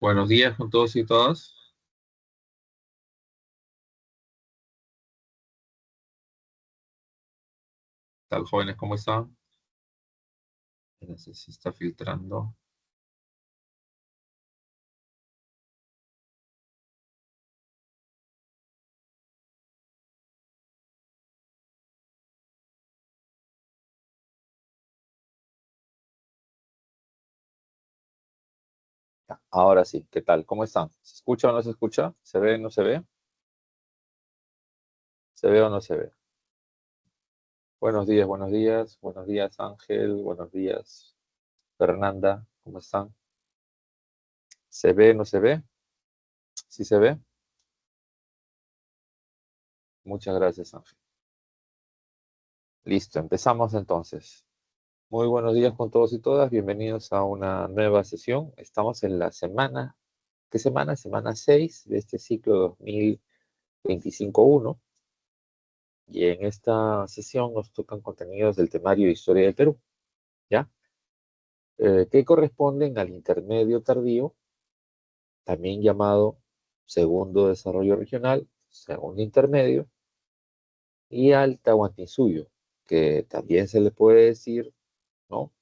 Buenos días con todos y todas. ¿Qué tal, jóvenes? ¿Cómo están? No sé si está filtrando. Ahora sí, ¿qué tal? ¿Cómo están? ¿Se escucha o no se escucha? ¿Se ve o no se ve? ¿Se ve o no se ve? Buenos días, buenos días. Buenos días, Ángel. Buenos días, Fernanda. ¿Cómo están? ¿Se ve o no se ve? ¿Sí se ve? Muchas gracias, Ángel. Listo, empezamos entonces. Muy buenos días con todos y todas. Bienvenidos a una nueva sesión. Estamos en la semana. ¿Qué semana? Semana 6 de este ciclo 2025-1. Y en esta sesión nos tocan contenidos del temario de Historia del Perú, ¿ya? Que corresponden al intermedio tardío, también llamado segundo desarrollo regional, segundo intermedio, y al Tahuantinsuyo, que también se le puede decir, ¿no?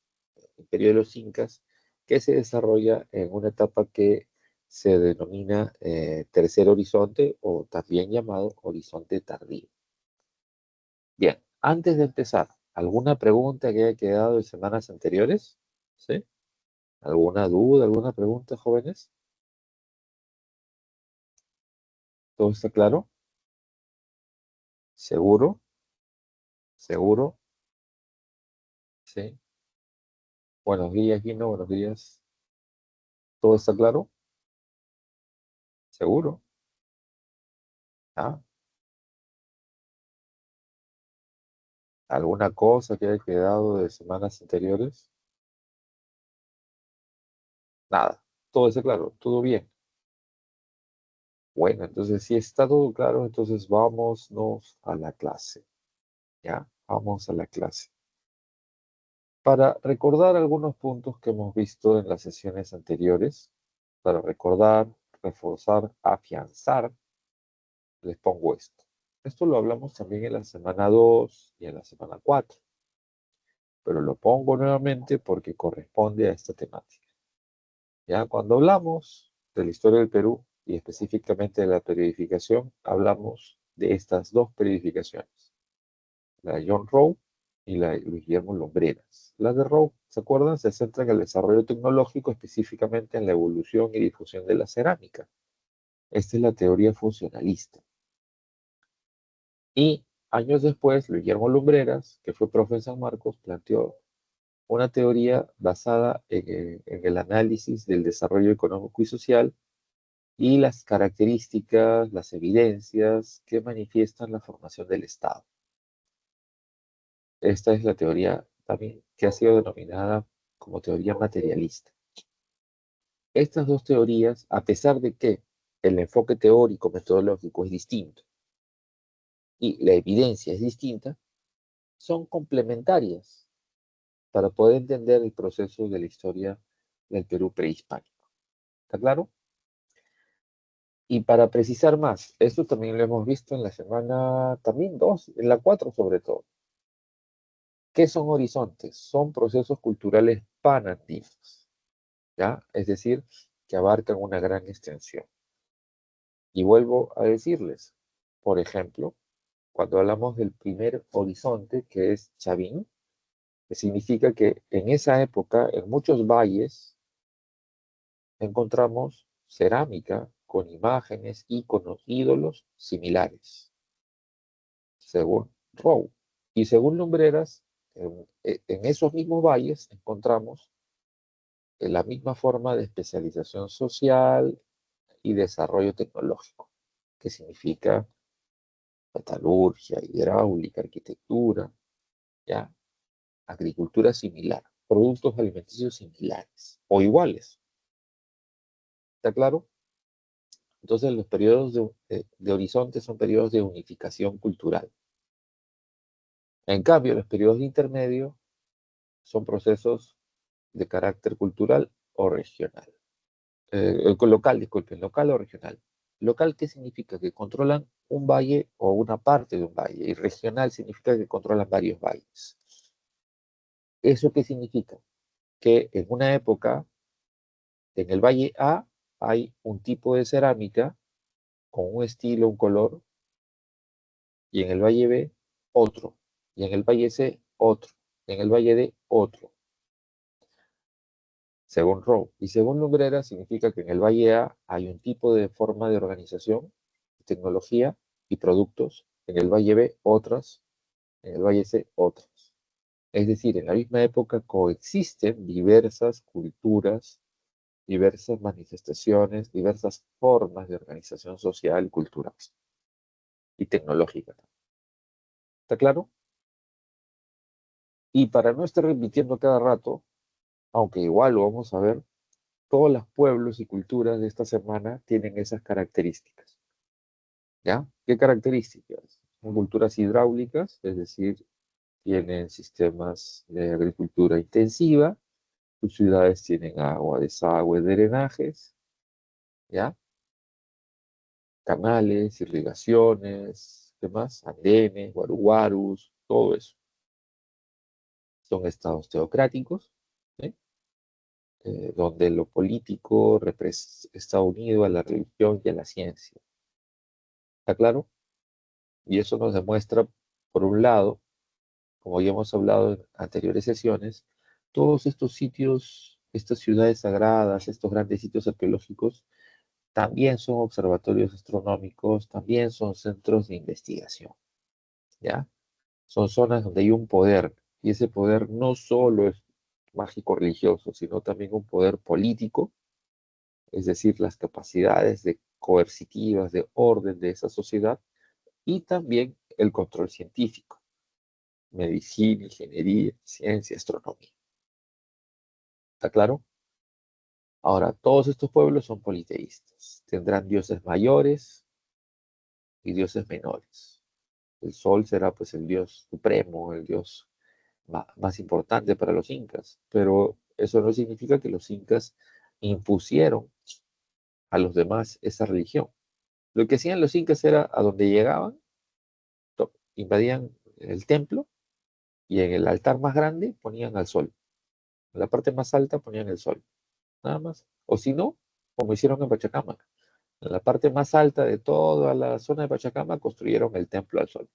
Imperio de los Incas, que se desarrolla en una etapa que se denomina tercer horizonte o también llamado horizonte tardío. Bien, antes de empezar, ¿alguna pregunta que haya quedado de semanas anteriores? ¿Sí? ¿Alguna duda, alguna pregunta, jóvenes? ¿Todo está claro? ¿Seguro? ¿Seguro? ¿Sí? Buenos días, Gino, buenos días. ¿Todo está claro? ¿Seguro? ¿Ah? ¿Alguna cosa que haya quedado de semanas anteriores? Nada. ¿Todo está claro? ¿Todo bien? Bueno, entonces si está todo claro, entonces vámonos a la clase. ¿Ya? Vamos a la clase. Para recordar algunos puntos que hemos visto en las sesiones anteriores, para recordar, reforzar, afianzar, les pongo esto. Esto lo hablamos también en la semana 2 y en la semana 4, pero lo pongo nuevamente porque corresponde a esta temática. Ya cuando hablamos de la historia del Perú y específicamente de la periodificación, hablamos de estas dos periodificaciones, la de John Rowe y la de Luis Guillermo Lumbreras. La de Rowe, ¿se acuerdan? Se centra en el desarrollo tecnológico, específicamente en la evolución y difusión de la cerámica. Esta es la teoría funcionalista. Y años después, Luis Guillermo Lumbreras, que fue profe en San Marcos, planteó una teoría basada en el análisis del desarrollo económico y social y las características, las evidencias que manifiestan la formación del Estado. Esta es la teoría también que ha sido denominada como teoría materialista. Estas dos teorías, a pesar de que el enfoque teórico metodológico es distinto y la evidencia es distinta, son complementarias para poder entender el proceso de la historia del Perú prehispánico. ¿Está claro? Y para precisar más, esto también lo hemos visto en la semana, también 2, en la 4 sobre todo. ¿Qué son horizontes? Son procesos culturales panandinos, ¿ya? Es decir, que abarcan una gran extensión. Y vuelvo a decirles, por ejemplo, cuando hablamos del primer horizonte, que es Chavín, que significa que en esa época, en muchos valles, encontramos cerámica con imágenes, íconos, ídolos similares, según Rowe. Y según Lumbreras, en esos mismos valles encontramos la misma forma de especialización social y desarrollo tecnológico, que significa metalurgia, hidráulica, arquitectura, ¿ya? Agricultura similar, productos alimenticios similares o iguales. ¿Está claro? Entonces los periodos de horizonte son periodos de unificación cultural. En cambio, los periodos de intermedio son procesos de carácter cultural o regional. local, disculpen, local o regional. Local, ¿qué significa? Que controlan un valle o una parte de un valle, y regional significa que controlan varios valles. ¿Eso qué significa? Que en una época, en el valle A, hay un tipo de cerámica con un estilo, un color, y en el valle B, otro, y en el valle C, otro, y en el valle D, otro, según Rowe. Y según Lumbrera, significa que en el valle A hay un tipo de forma de organización, tecnología y productos, en el valle B, otras, en el valle C, otras. Es decir, en la misma época coexisten diversas culturas, diversas manifestaciones, diversas formas de organización social, cultural y tecnológica. ¿Está claro? Y para no estar repitiendo cada rato, aunque igual lo vamos a ver, todos los pueblos y culturas de esta semana tienen esas características. ¿Ya? ¿Qué características? Son culturas hidráulicas, es decir, tienen sistemas de agricultura intensiva, sus ciudades tienen agua, desagüe, drenajes, ¿ya? Canales, irrigaciones, ¿qué más? Andenes, guaruguarus, todo eso. Son estados teocráticos, ¿sí? Donde lo político está unido a la religión y a la ciencia. ¿Está claro? Y eso nos demuestra, por un lado, como ya hemos hablado en anteriores sesiones, todos estos sitios, estas ciudades sagradas, estos grandes sitios arqueológicos, también son observatorios astronómicos, también son centros de investigación, ¿ya? Son zonas donde hay un poder, y ese poder no solo es mágico religioso, sino también un poder político, es decir, las capacidades de coercitivas, de orden de esa sociedad, y también el control científico, medicina, ingeniería, ciencia, astronomía. ¿Está claro? Ahora, todos estos pueblos son politeístas. Tendrán dioses mayores y dioses menores. El sol será pues el dios supremo, el dios más importante para los incas, pero eso no significa que los incas impusieron a los demás esa religión. Lo que hacían los incas era, a donde llegaban, invadían el templo y en el altar más grande ponían al sol. En la parte más alta ponían el sol, nada más. O si no, como hicieron en Pachacamac. En la parte más alta de toda la zona de Pachacamac construyeron el templo al sol.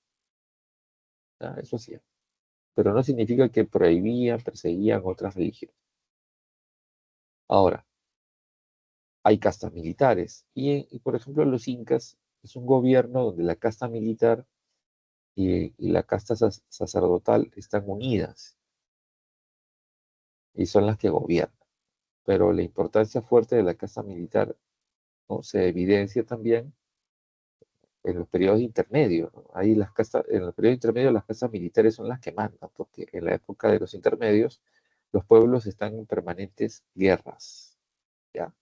¿Ya? Eso hacían. Pero no significa que prohibían, perseguían otras religiones. Ahora, hay castas militares. Y, por ejemplo, los incas es un gobierno donde la casta militar y la casta sacerdotal están unidas y son las que gobiernan. Pero la importancia fuerte de la casta militar, ¿no?, se evidencia también en los periodos intermedios, ¿no? Ahí en los periodos intermedios las castas militares son las que mandan, porque en la época de los intermedios los pueblos están en permanentes guerras, ¿ya?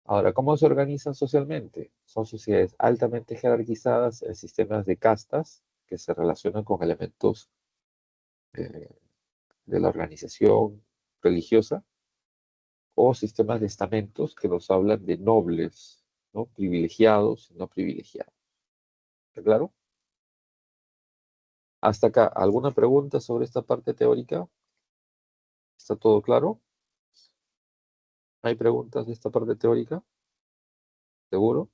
Ahora, ¿cómo se organizan socialmente? Son sociedades altamente jerarquizadas en sistemas de castas que se relacionan con elementos eh, de la organización religiosa, o sistemas de estamentos que nos hablan de nobles, ¿no? Privilegiados y no privilegiados. ¿Está claro? Hasta acá, ¿alguna pregunta sobre esta parte teórica? ¿Está todo claro? ¿Hay preguntas de esta parte teórica? ¿Seguro?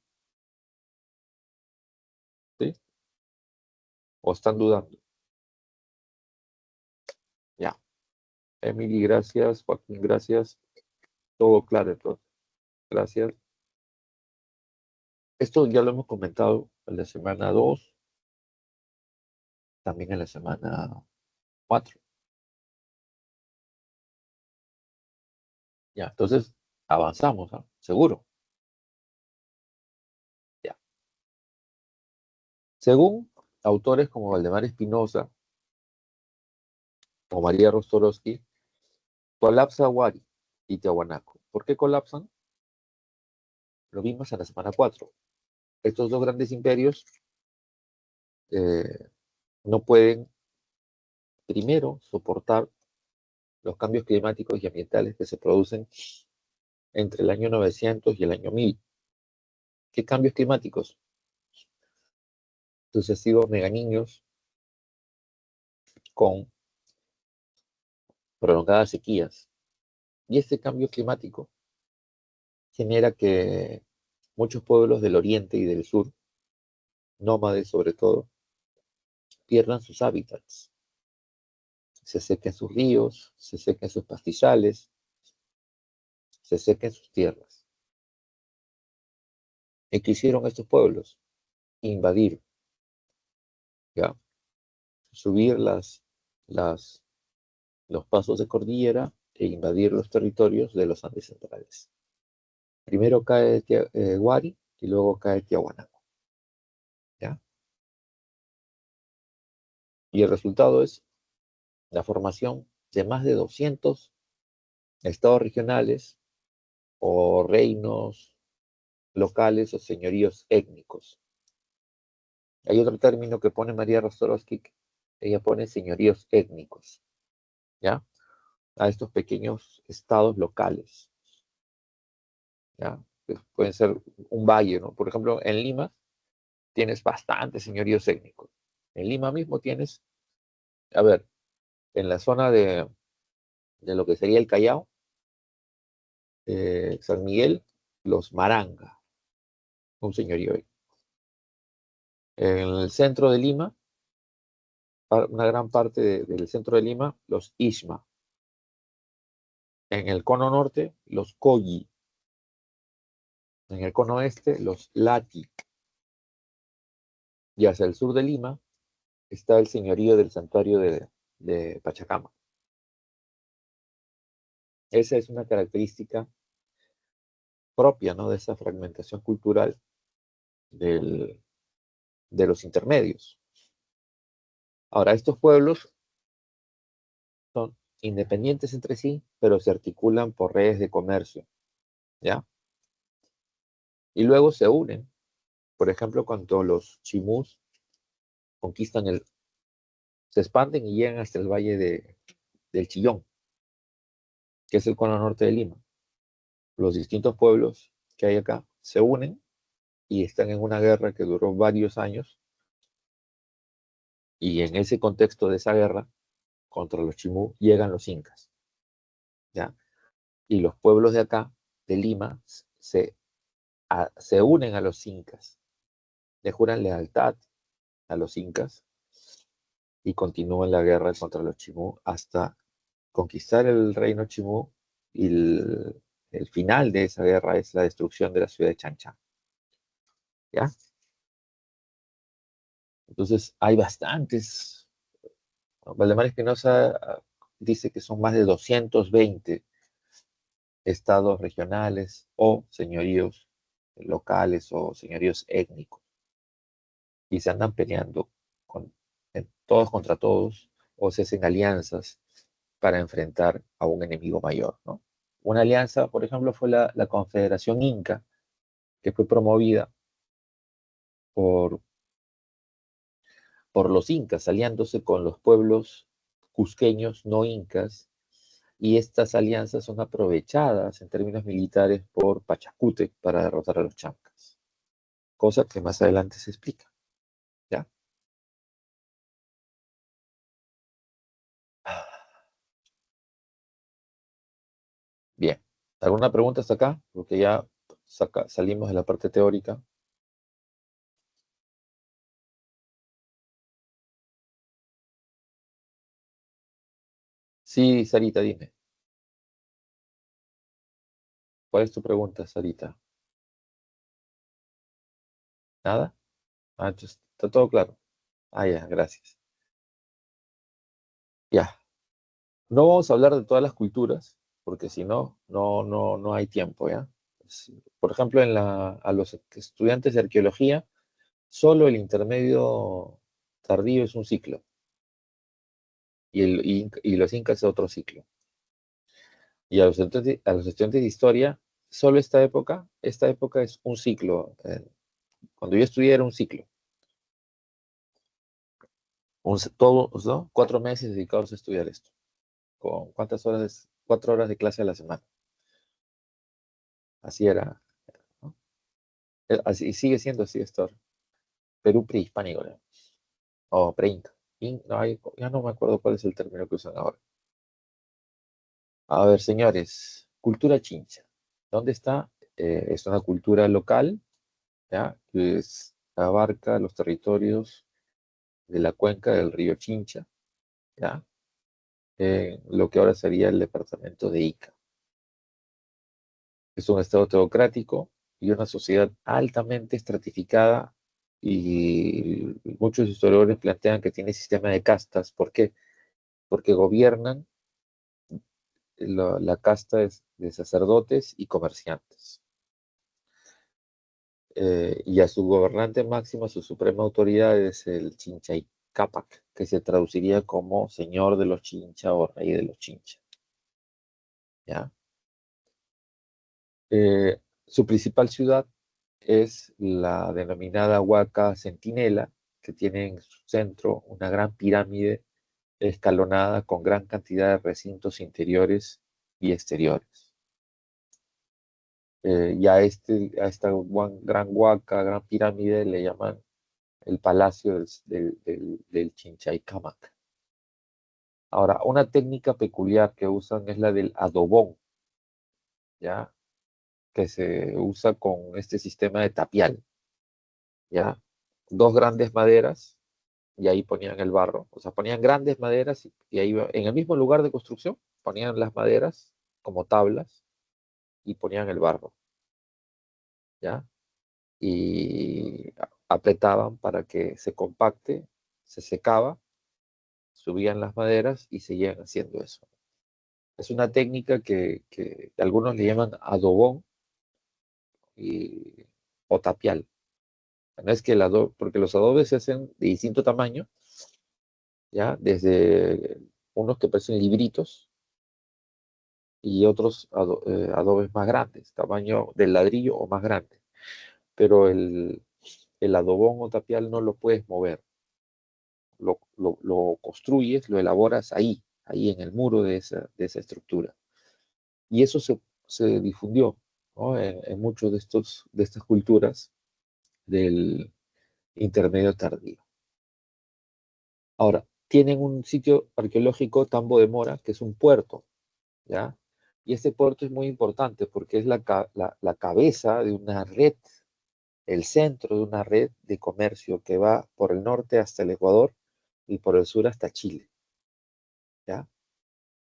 ¿Sí? ¿O están dudando? Ya. Emily, gracias. Joaquín, gracias. Todo claro entonces. Gracias. Esto ya lo hemos comentado en la semana 2, también en la semana 4. Ya, entonces avanzamos, ¿no? Seguro. Ya. Según autores como Valdemar Espinosa o María Rostorowski, colapsa Huari y Tiahuanaco. ¿Por qué colapsan? Lo vimos en la semana 4. Estos dos grandes imperios eh, no pueden, primero, soportar los cambios climáticos y ambientales que se producen entre el año 900 y el año 1000. ¿Qué cambios climáticos? Sucesivos meganiños con prolongadas sequías. Y este cambio climático genera que muchos pueblos del oriente y del sur, nómades sobre todo, pierdan sus hábitats. Se sequen sus ríos, se sequen sus pastizales, se sequen sus tierras. ¿Y qué hicieron estos pueblos? Invadir, ¿ya? Subir las, los pasos de cordillera e invadir los territorios de los Andes centrales. Primero cae Huari y luego cae Tiahuanaco, ¿ya? Y el resultado es la formación de más de 200 estados regionales o reinos locales o señoríos étnicos. Hay otro término que pone María Rostorowski, ella pone señoríos étnicos, ¿ya? A estos pequeños estados locales, ¿ya? Que pueden ser un valle, ¿no? Por ejemplo, en Lima tienes bastantes señoríos étnicos. En Lima mismo tienes, a ver, en la zona de lo que sería el Callao, San Miguel, los Maranga, un señorío ahí. En el centro de Lima, una gran parte del centro de Lima, los Ishma. En el cono norte, los Koyi. En el cono este, los Lati. Y hacia el sur de Lima está el señorío del santuario de Pachacama. Esa es una característica propia, ¿no?, de esa fragmentación cultural de los intermedios. Ahora, estos pueblos son independientes entre sí, pero se articulan por redes de comercio, ¿ya? Y luego se unen. Por ejemplo, cuando los chimús conquistan se expanden y llegan hasta el valle del Chillón, que es el cono norte de Lima. Los distintos pueblos que hay acá se unen y están en una guerra que duró varios años, y en ese contexto de esa guerra contra los chimú llegan los incas, ¿ya? Y los pueblos de acá, de Lima, se unen a los incas, le juran lealtad a los incas y continúan la guerra contra los chimú hasta conquistar el reino chimú, y el final de esa guerra es la destrucción de la ciudad de Chanchán, ¿ya? Entonces hay bastantes. Valdemar Espinosa dice que son más de 220 estados regionales o señoríos locales o señoríos étnicos, y se andan peleando todos contra todos, o se hacen alianzas para enfrentar a un enemigo mayor, ¿no? Una alianza, por ejemplo, fue la Confederación Inca, que fue promovida por, por los incas, aliándose con los pueblos cusqueños no incas, y estas alianzas son aprovechadas en términos militares por Pachacútec para derrotar a los chancas, cosa que más adelante se explica, ¿ya? Bien, ¿alguna pregunta hasta acá? Porque ya salimos de la parte teórica. Sí, Sarita, dime. ¿Cuál es tu pregunta, Sarita? ¿Nada? Ah, entonces, está todo claro. Ah, ya, gracias. Ya, no vamos a hablar de todas las culturas, porque si no, no hay tiempo, ¿ya? Por ejemplo, a los estudiantes de arqueología, solo el intermedio tardío es un ciclo, y los incas es otro ciclo. Y a los estudiantes de historia, solo esta época es un ciclo. Cuando yo estudié era un ciclo. Todos, ¿no? 4 meses dedicados a estudiar esto. ¿Con cuántas horas? 4 horas de clase a la semana. Así era, ¿no? Así, sigue siendo así esto. Perú prehispánico, ¿no? O preinca. No, ya no me acuerdo cuál es el término que usan ahora. A ver, señores, cultura chincha. ¿Dónde está? Es una cultura local, ¿ya? Abarca los territorios de la cuenca del río Chincha, ¿ya? Lo que ahora sería el departamento de Ica. Es un estado teocrático y una sociedad altamente estratificada y muchos historiadores plantean que tiene sistema de castas. ¿Por qué? Porque gobiernan la casta de sacerdotes y comerciantes. Y a su gobernante máximo, su suprema autoridad es el Chincha Cápac, que se traduciría como señor de los Chincha o rey de los Chincha. ¿Ya? Su principal ciudad es la denominada Huaca Centinela, que tiene en su centro una gran pirámide escalonada con gran cantidad de recintos interiores y exteriores. Y a esta gran huaca, gran pirámide, le llaman el palacio del Chinchaycamac. Ahora, una técnica peculiar que usan es la del adobón, ¿ya? Que se usa con este sistema de tapial, ¿ya? Dos grandes maderas y ahí ponían el barro. O sea, ponían grandes maderas y ahí en el mismo lugar de construcción ponían las maderas como tablas y ponían el barro, ¿ya? Y apretaban para que se compacte, se secaba, subían las maderas y seguían haciendo eso. Es una técnica que algunos le llaman adobón y, o tapial. No es que el adobe, porque los adobes se hacen de distinto tamaño, ¿ya? Desde unos que parecen libritos y otros adobes más grandes, tamaño del ladrillo o más grande. Pero el adobón o tapial no lo puedes mover, lo construyes, lo elaboras ahí en el muro de esa estructura. Y eso se difundió, ¿no? En muchos de estas culturas del intermedio tardío. Ahora, tienen un sitio arqueológico, Tambo de Mora, que es un puerto, ¿ya? Y este puerto es muy importante porque es la cabeza de una red, el centro de una red de comercio que va por el norte hasta el Ecuador y por el sur hasta Chile, ¿ya?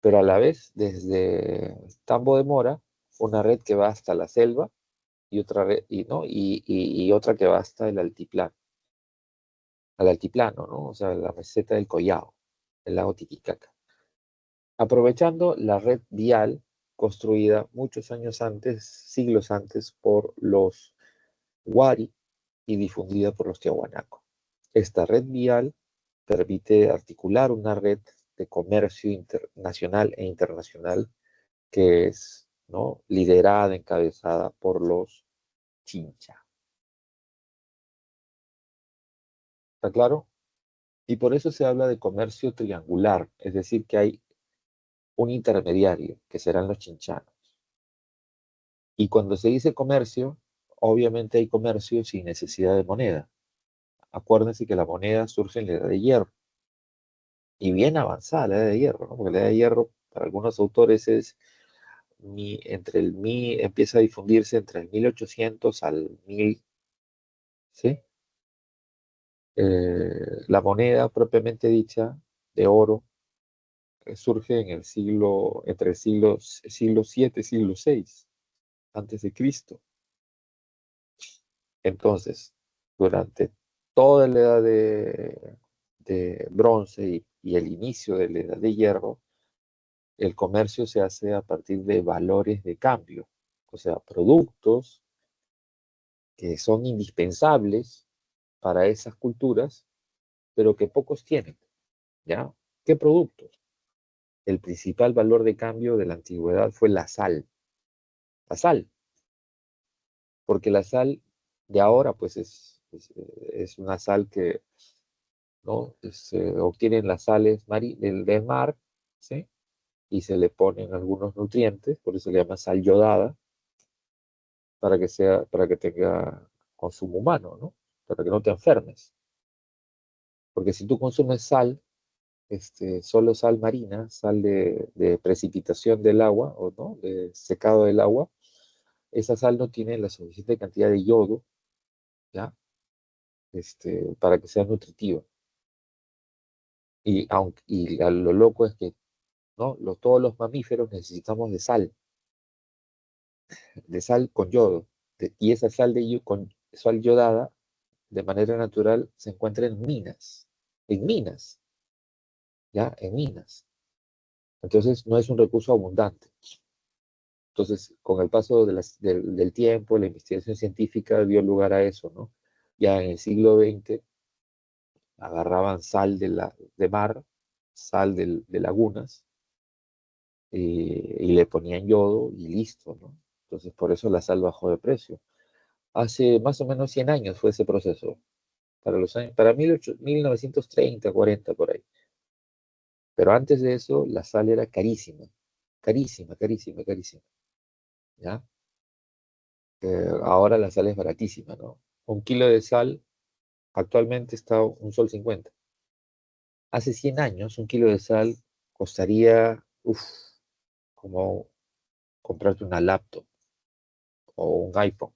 Pero a la vez, desde Tambo de Mora, una red que va hasta la selva y otra red, ¿no? Y otra que va hasta el altiplano, al altiplano, ¿no? O sea, la meseta del Collao, el lago Titicaca. Aprovechando la red vial construida muchos años antes, siglos antes, por los Wari y difundida por los Tiahuanaco. Esta red vial permite articular una red de comercio nacional e internacional que es, ¿no?, liderada, encabezada por los Chincha. ¿Está claro? Y por eso se habla de comercio triangular, es decir, que hay un intermediario, que serán los chinchanos. Y cuando se dice comercio, obviamente hay comercio sin necesidad de moneda. Acuérdense que la moneda surge en la edad de hierro, y bien avanzada la edad de hierro, ¿no? Porque la edad de hierro, para algunos autores, empieza a difundirse entre el 1800 al 1000, ¿sí? La moneda propiamente dicha de oro surge entre el siglo 7 siglo 6 antes de Cristo. Entonces, durante toda la edad de bronce y el inicio de la edad de hierro, el comercio se hace a partir de valores de cambio, o sea, productos que son indispensables para esas culturas, pero que pocos tienen, ¿ya? ¿Qué productos? El principal valor de cambio de la antigüedad fue la sal, porque la sal de ahora, pues es una sal que, ¿no?, se obtienen las sales del mar, ¿sí? Y se le ponen algunos nutrientes, por eso se le llama sal yodada, para que tenga consumo humano, ¿no? Para que no te enfermes. Porque si tú consumes sal, solo sal marina, sal de precipitación del agua, o no, de secado del agua, esa sal no tiene la suficiente cantidad de yodo, ¿ya? Para que sea nutritiva. Lo loco es que, ¿no? Todos los mamíferos necesitamos de sal con yodo, y esa con sal yodada, de manera natural, se encuentra en minas, ¿ya? En minas. Entonces, no es un recurso abundante. Entonces, con el paso del tiempo, la investigación científica dio lugar a eso, ¿no? Ya en el siglo XX agarraban sal de mar, sal de lagunas, y le ponían yodo y listo, ¿no? Entonces, por eso la sal bajó de precio. Hace más o menos 100 años fue ese proceso, para 1930, 40, por ahí. Pero antes de eso, la sal era carísima, carísima, carísima, carísima, ¿ya? Ahora la sal es baratísima, ¿no? Un kilo de sal actualmente está $1.50. Hace 100 años, un kilo de sal costaría, como comprarte una laptop o un iPhone.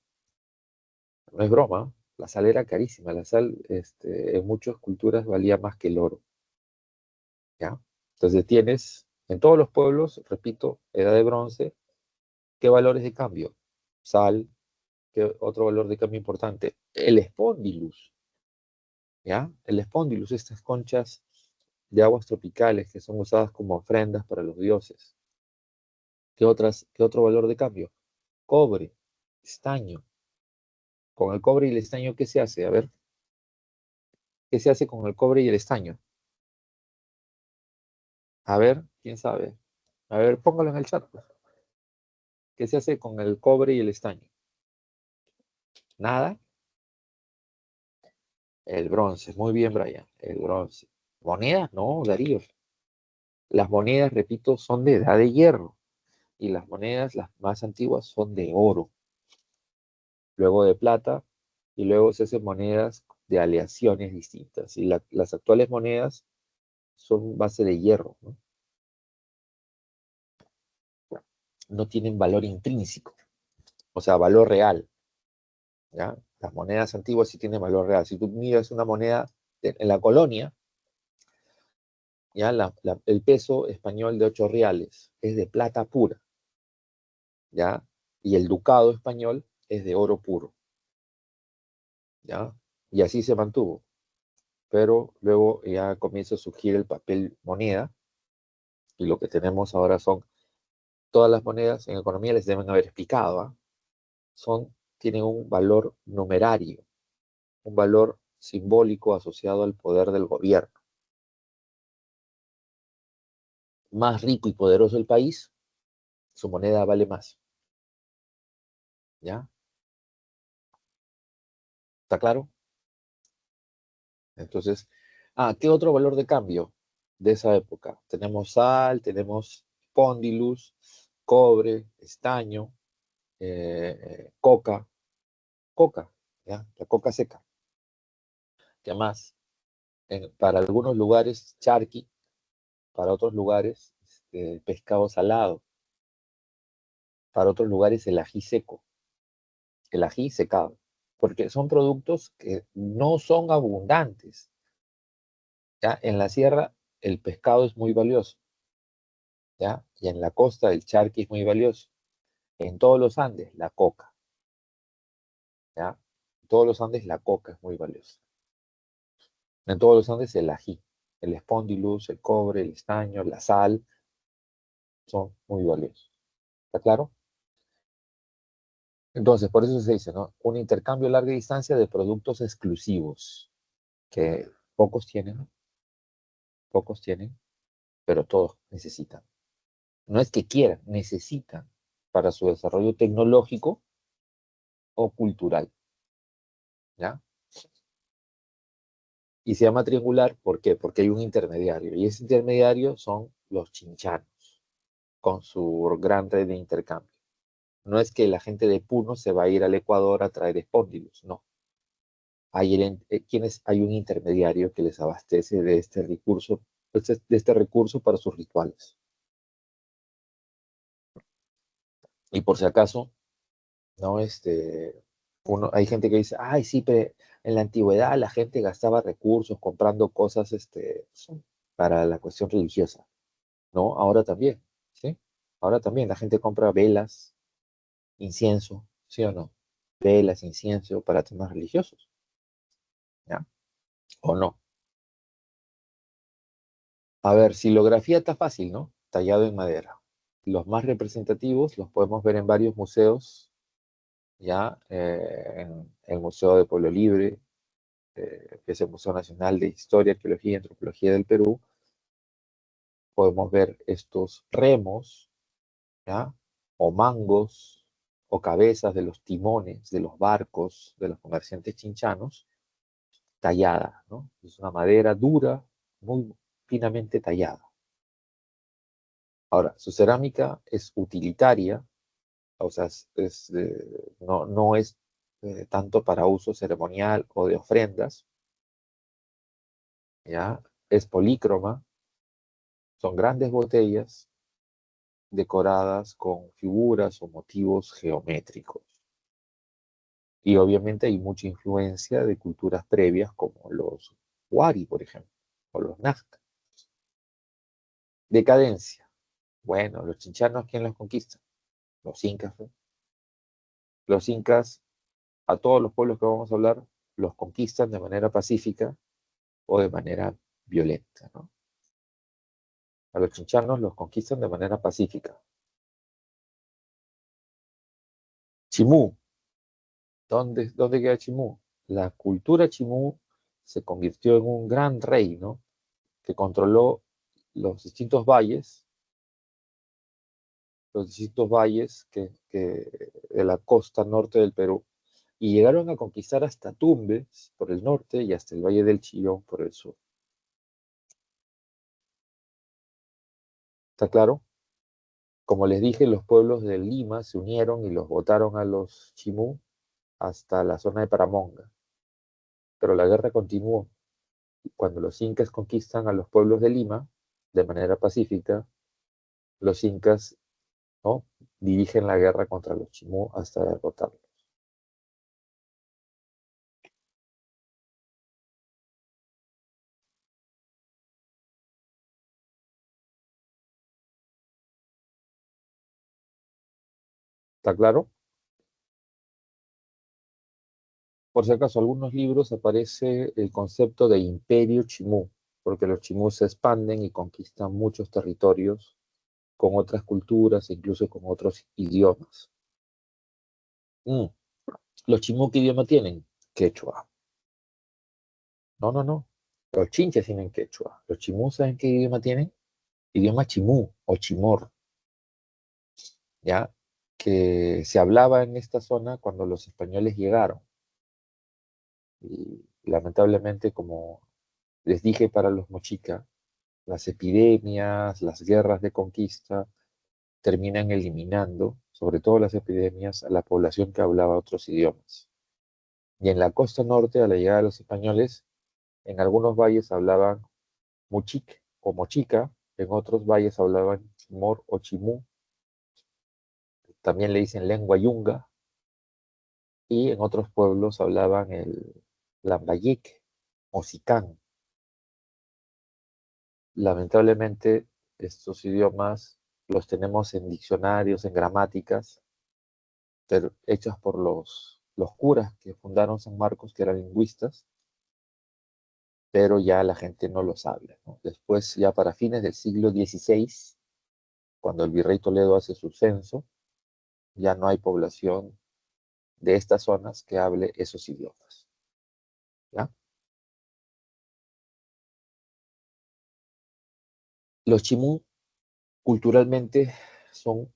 No es broma, la sal era carísima. La sal, en muchas culturas valía más que el oro, ¿ya? Entonces tienes, en todos los pueblos, repito, edad de bronce, ¿qué valores de cambio? Sal, ¿qué otro valor de cambio importante? El espondilus, ¿ya? El espondilus, estas conchas de aguas tropicales que son usadas como ofrendas para los dioses. ¿Qué otro valor de cambio? Cobre, estaño. Con el cobre y el estaño, ¿qué se hace? A ver, ¿qué se hace con el cobre y el estaño? A ver, ¿quién sabe? A ver, póngalo en el chat, pues. ¿Qué se hace con el cobre y el estaño? Nada. El bronce, muy bien, Brian, el bronce. ¿Monedas? No, Darío. Las monedas, repito, son de edad de hierro. Y las monedas, las más antiguas, son de oro. Luego de plata, y luego se hacen monedas de aleaciones distintas. Y las actuales monedas son base de hierro, ¿no? No tienen valor intrínseco, o sea, valor real, ¿ya? Las monedas antiguas sí tienen valor real. Si tú miras una moneda en la colonia, ¿ya? El peso español de 8 reales es de plata pura, ¿ya? Y el ducado español es de oro puro, ¿ya? Y así se mantuvo. Pero luego ya comienza a surgir el papel moneda, y lo que tenemos ahora son todas las monedas. En economía les deben haber explicado, ¿ah? Tienen un valor numerario, un valor simbólico asociado al poder del gobierno. Más rico y poderoso el país, su moneda vale más, ¿ya? ¿Está claro? Entonces, ¿qué otro valor de cambio de esa época? Tenemos sal, tenemos póndilus, cobre, estaño, coca, ¿ya? La coca seca. ¿Qué más? Para algunos lugares, charqui, para otros lugares, pescado salado, para otros lugares, el ají seco, el ají secado, porque son productos que no son abundantes, ¿ya? En la sierra el pescado es muy valioso, ¿ya? Y en la costa el charqui es muy valioso. En todos los Andes, la coca, ¿ya? En todos los Andes la coca es muy valiosa. En todos los Andes el ají, el espondilus, el cobre, el estaño, la sal, son muy valiosos. ¿Está claro? Entonces, por eso se dice, ¿no? Un intercambio a larga distancia de productos exclusivos, que pocos tienen, pero todos necesitan. No es que quieran, necesitan para su desarrollo tecnológico o cultural, ¿ya? Y se llama triangular, ¿por qué? Porque hay un intermediario, y ese intermediario son los chinchanos, con su gran red de intercambio, No es que la gente de Puno se va a ir al Ecuador a traer espóndilos, no. Hay un intermediario que les abastece de este recurso para sus rituales. Y por si acaso, ¿no? Hay gente que dice, ay, sí, pero en la antigüedad la gente gastaba recursos comprando cosas, para la cuestión religiosa, ¿no? Ahora también, ¿sí? Ahora también la gente compra velas, incienso, ¿sí o no? Velas, incienso para temas religiosos, ¿ya? ¿O no? A ver, silografía está fácil, ¿no? Tallado en madera. Los más representativos los podemos ver en varios museos, ¿ya? En el Museo de Pueblo Libre, que es el Museo Nacional de Historia, Arqueología y Antropología del Perú. Podemos ver estos remos, ¿ya? O mangos, o cabezas de los timones de los barcos de los comerciantes chinchanos, tallada, ¿no? Es una madera dura, muy finamente tallada. Ahora, su cerámica es utilitaria, o sea, no es tanto para uso ceremonial o de ofrendas, ¿ya? Es polícroma, son grandes botellas decoradas con figuras o motivos geométricos. Y obviamente hay mucha influencia de culturas previas como los Wari, por ejemplo, o los Nazca. Decadencia. Bueno, los chinchanos, ¿quién los conquista? Los incas, ¿no? Los incas, a todos los pueblos que vamos a hablar, los conquistan de manera pacífica o de manera violenta, ¿no? A los chinchanos los conquistan de manera pacífica. Chimú, ¿dónde queda Chimú? La cultura Chimú se convirtió en un gran reino que controló los distintos valles, de la costa norte del Perú, y llegaron a conquistar hasta Tumbes por el norte y hasta el Valle del Chillón por el sur. ¿Está claro? Como les dije, los pueblos de Lima se unieron y los botaron a los Chimú hasta la zona de Paramonga, pero la guerra continuó. Cuando los incas conquistan a los pueblos de Lima de manera pacífica, los incas, ¿no?, dirigen la guerra contra los Chimú hasta derrotarlos. ¿Está claro? Por si acaso, algunos libros aparece el concepto de imperio Chimú, porque los Chimú se expanden y conquistan muchos territorios con otras culturas e incluso con otros idiomas. Mm, ¿Los Chimú qué idioma tienen? Quechua. No, no, no. Los chinches tienen quechua. Los Chimú, ¿saben qué idioma tienen? Idioma Chimú o Chimor, ¿ya? Que se hablaba en esta zona cuando los españoles llegaron. Y lamentablemente, como les dije para los mochica, las epidemias, las guerras de conquista terminan eliminando, sobre todo las epidemias, a la población que hablaba otros idiomas. Y en la costa norte, a la llegada de los españoles, en algunos valles hablaban muchic o mochica, en otros valles hablaban chimor o chimú, también le dicen lengua yunga, y en otros pueblos hablaban el lambayeque o sicán. Lamentablemente, estos idiomas los tenemos en diccionarios, en gramáticas, pero hechas por los curas que fundaron San Marcos, que eran lingüistas, pero ya la gente no los habla, ¿no? Después, ya para fines del siglo XVI, cuando el virrey Toledo hace su censo, ya no hay población de estas zonas que hable esos idiomas, ¿ya? Los chimú culturalmente son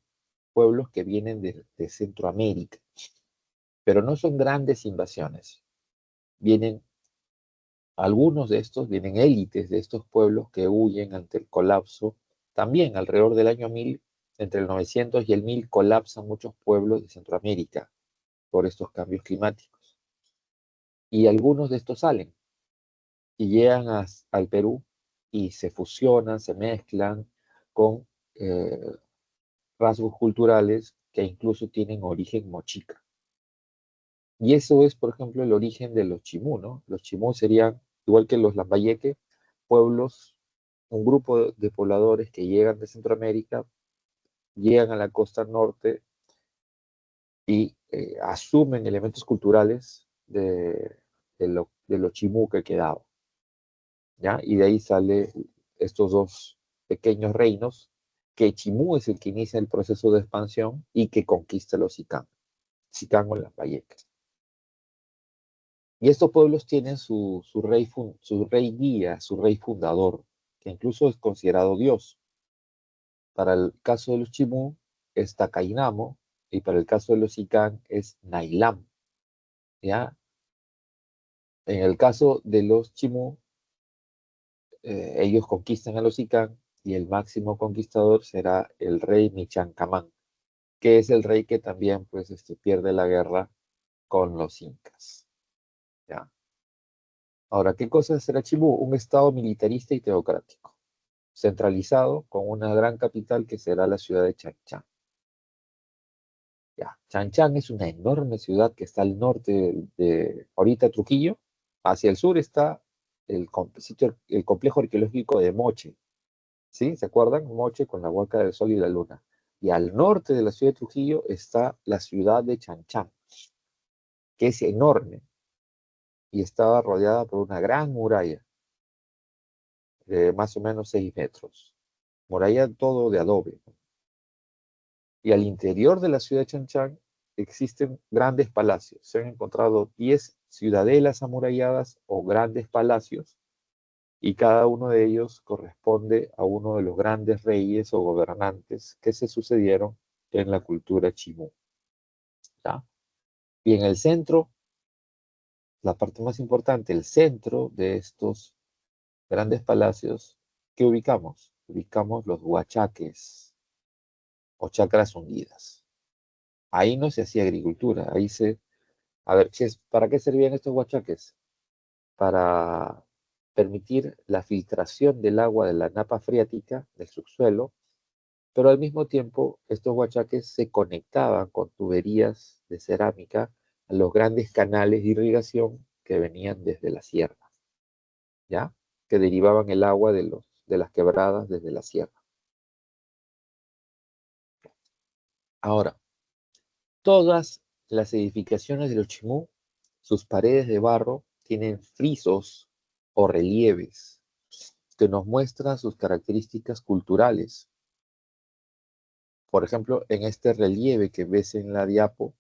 pueblos que vienen de Centroamérica, pero no son grandes invasiones. Vienen Algunos de estos, vienen élites de estos pueblos que huyen ante el colapso, también alrededor del año 1000, entre el 900 y el 1000 colapsan muchos pueblos de Centroamérica por estos cambios climáticos. Y algunos de estos salen y llegan al Perú y se fusionan, se mezclan con eh, rasgos culturales que incluso tienen origen mochica. Y eso es, por ejemplo, el origen de los chimú, ¿no? Los chimú serían, igual que los lambayeque, pueblos, un grupo de pobladores que llegan de Centroamérica, llegan a la costa norte y asumen elementos culturales de lo chimú que quedaba, ¿ya? Y de ahí sale estos dos pequeños reinos, que Chimú es el que inicia el proceso de expansión y que conquista los Sicán, Sicán o las Vallecas. Y estos pueblos tienen su rey guía, su rey fundador, que incluso es considerado Dios. Para el caso de los Chimú es Tacainamo y para el caso de los Sicán es Nailam, ¿ya? En el caso de los Chimú, ellos conquistan a los Sicán y el máximo conquistador será el rey Michancamán, que es el rey que también pues, pierde la guerra con los incas, ¿ya? Ahora, ¿qué cosa será Chimú? Un estado militarista y teocrático, centralizado con una gran capital que será la ciudad de Chanchán. Ya, Chanchán es una enorme ciudad que está al norte de ahorita Trujillo. Hacia el sur está el complejo arqueológico de Moche, ¿sí? ¿Se acuerdan? Moche con la Huaca del Sol y la Luna. Y al norte de la ciudad de Trujillo está la ciudad de Chanchán, que es enorme y estaba rodeada por una gran muralla de más o menos 6 metros. Muralla todo de adobe. Y al interior de la ciudad de Chanchán existen grandes palacios. Se han encontrado 10 ciudadelas amuralladas o grandes palacios, y cada uno de ellos corresponde a uno de los grandes reyes o gobernantes que se sucedieron en la cultura chimú, ¿ya? Y en el centro, la parte más importante, el centro de estos grandes palacios, ¿qué ubicamos? Ubicamos los huachaques o chacras hundidas. Ahí no se hacía agricultura, ahí se... A ver, ¿para qué servían estos huachaques? Para permitir la filtración del agua de la napa freática del subsuelo, pero al mismo tiempo estos huachaques se conectaban con tuberías de cerámica a los grandes canales de irrigación que venían desde la sierra, ¿ya? Que derivaban el agua de las quebradas desde la sierra. Ahora, todas las edificaciones de los chimú, sus paredes de barro, tienen frisos o relieves que nos muestran sus características culturales. Por ejemplo, en este relieve que ves en la diapo,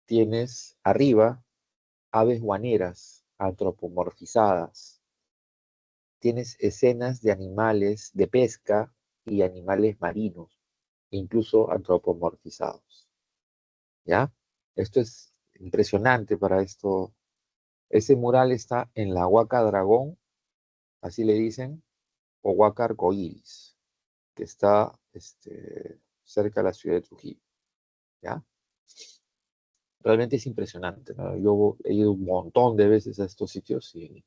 tienes arriba aves guaneras antropomorfizadas. Tienes escenas de animales de pesca y animales marinos, incluso antropomorfizados, ¿ya? Esto es impresionante para esto. Ese mural está en la Huaca Dragón, así le dicen, o Huaca Arcoíris, que está cerca de la ciudad de Trujillo, ¿ya? Realmente es impresionante, ¿no? Yo he ido un montón de veces a estos sitios y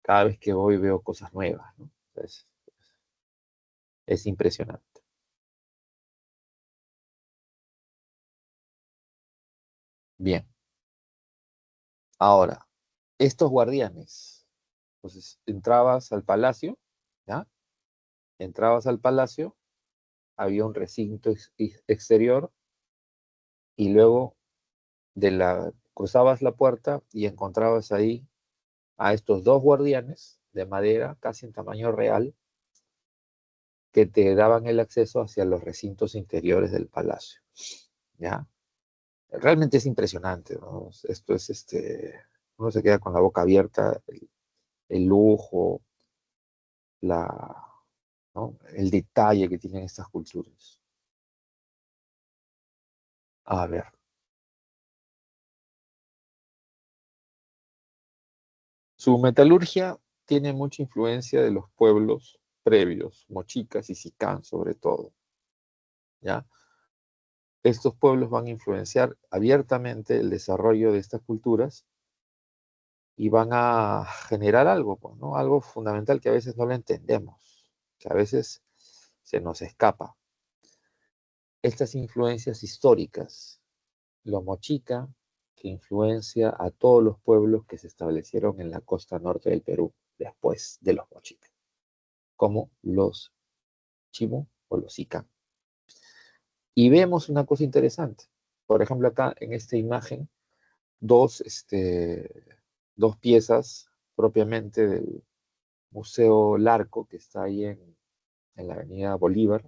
cada vez que voy veo cosas nuevas, ¿no? Es impresionante. Bien, ahora, estos guardianes, entonces entrabas al palacio, ¿ya? Entrabas al palacio, había un recinto exterior y luego cruzabas la puerta y encontrabas ahí a estos dos guardianes de madera, casi en tamaño real, que te daban el acceso hacia los recintos interiores del palacio, ¿ya? Realmente es impresionante, ¿no? Esto es, uno se queda con la boca abierta, el lujo, ¿no? El detalle que tienen estas culturas. A ver, su metalurgia tiene mucha influencia de los pueblos previos, mochicas y sicán sobre todo. ¿ya? Estos pueblos van a influenciar abiertamente el desarrollo de estas culturas y van a generar algo, pues, ¿no? Algo fundamental que a veces no lo entendemos, que a veces se nos escapa. Estas influencias históricas, lo mochica, que influencia a todos los pueblos que se establecieron en la costa norte del Perú después de los mochicas, como los chimú o los ica. Y vemos una cosa interesante. Por ejemplo, acá en esta imagen, dos, dos piezas propiamente del Museo Larco, que está ahí en la Avenida Bolívar,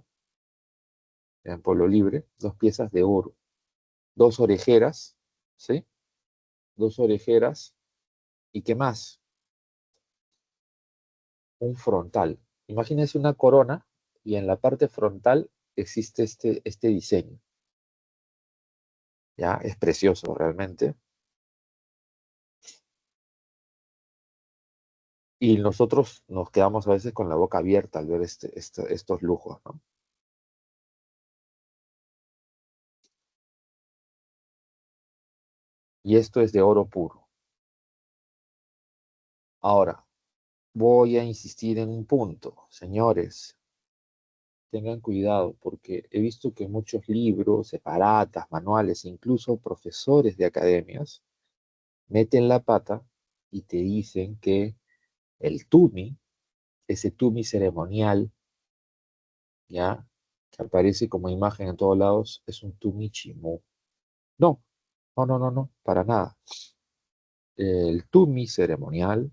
en Pueblo Libre, dos piezas de oro, dos orejeras, ¿sí? Dos orejeras, ¿y qué más? Un frontal. Imagínense una corona y en la parte frontal existe este diseño. ¿Ya? Es precioso realmente. Y nosotros nos quedamos a veces con la boca abierta al ver estos lujos, ¿no? Y esto es de oro puro. Ahora, voy a insistir en un punto, señores, tengan cuidado porque he visto que muchos libros, separatas, manuales, incluso profesores de academias, meten la pata y te dicen que el tumi, ese tumi ceremonial, ya, que aparece como imagen en todos lados, es un tumi chimú. No, no, no, no, no, para nada. El tumi ceremonial,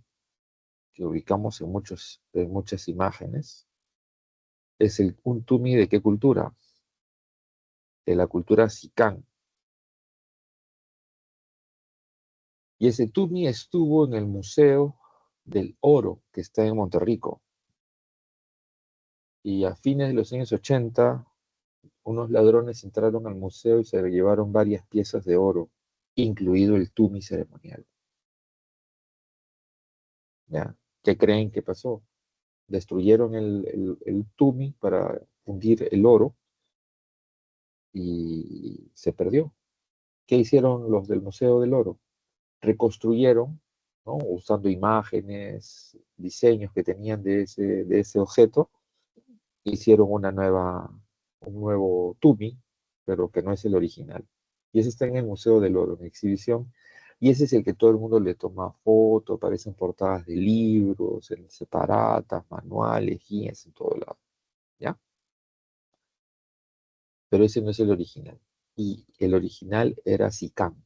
que ubicamos en muchas imágenes, es un tumi de qué cultura? De la cultura Sicán. Y ese tumi estuvo en el Museo del Oro, que está en Monterrico. Y a fines de los años 80, unos ladrones entraron al museo y se llevaron varias piezas de oro, incluido el tumi ceremonial. ¿Ya? ¿Qué creen que pasó? Destruyeron el tumi para fundir el oro y se perdió. ¿Qué hicieron los del Museo del Oro? Reconstruyeron, ¿no? Usando imágenes, diseños que tenían de ese objeto, hicieron un nuevo Tumi, pero que no es el original. Y ese está en el Museo del Oro, en exhibición. Y ese es el que todo el mundo le toma foto, aparecen portadas de libros, en separatas, manuales, guías, en todo lado. ¿Ya? Pero ese no es el original. Y el original era Sicam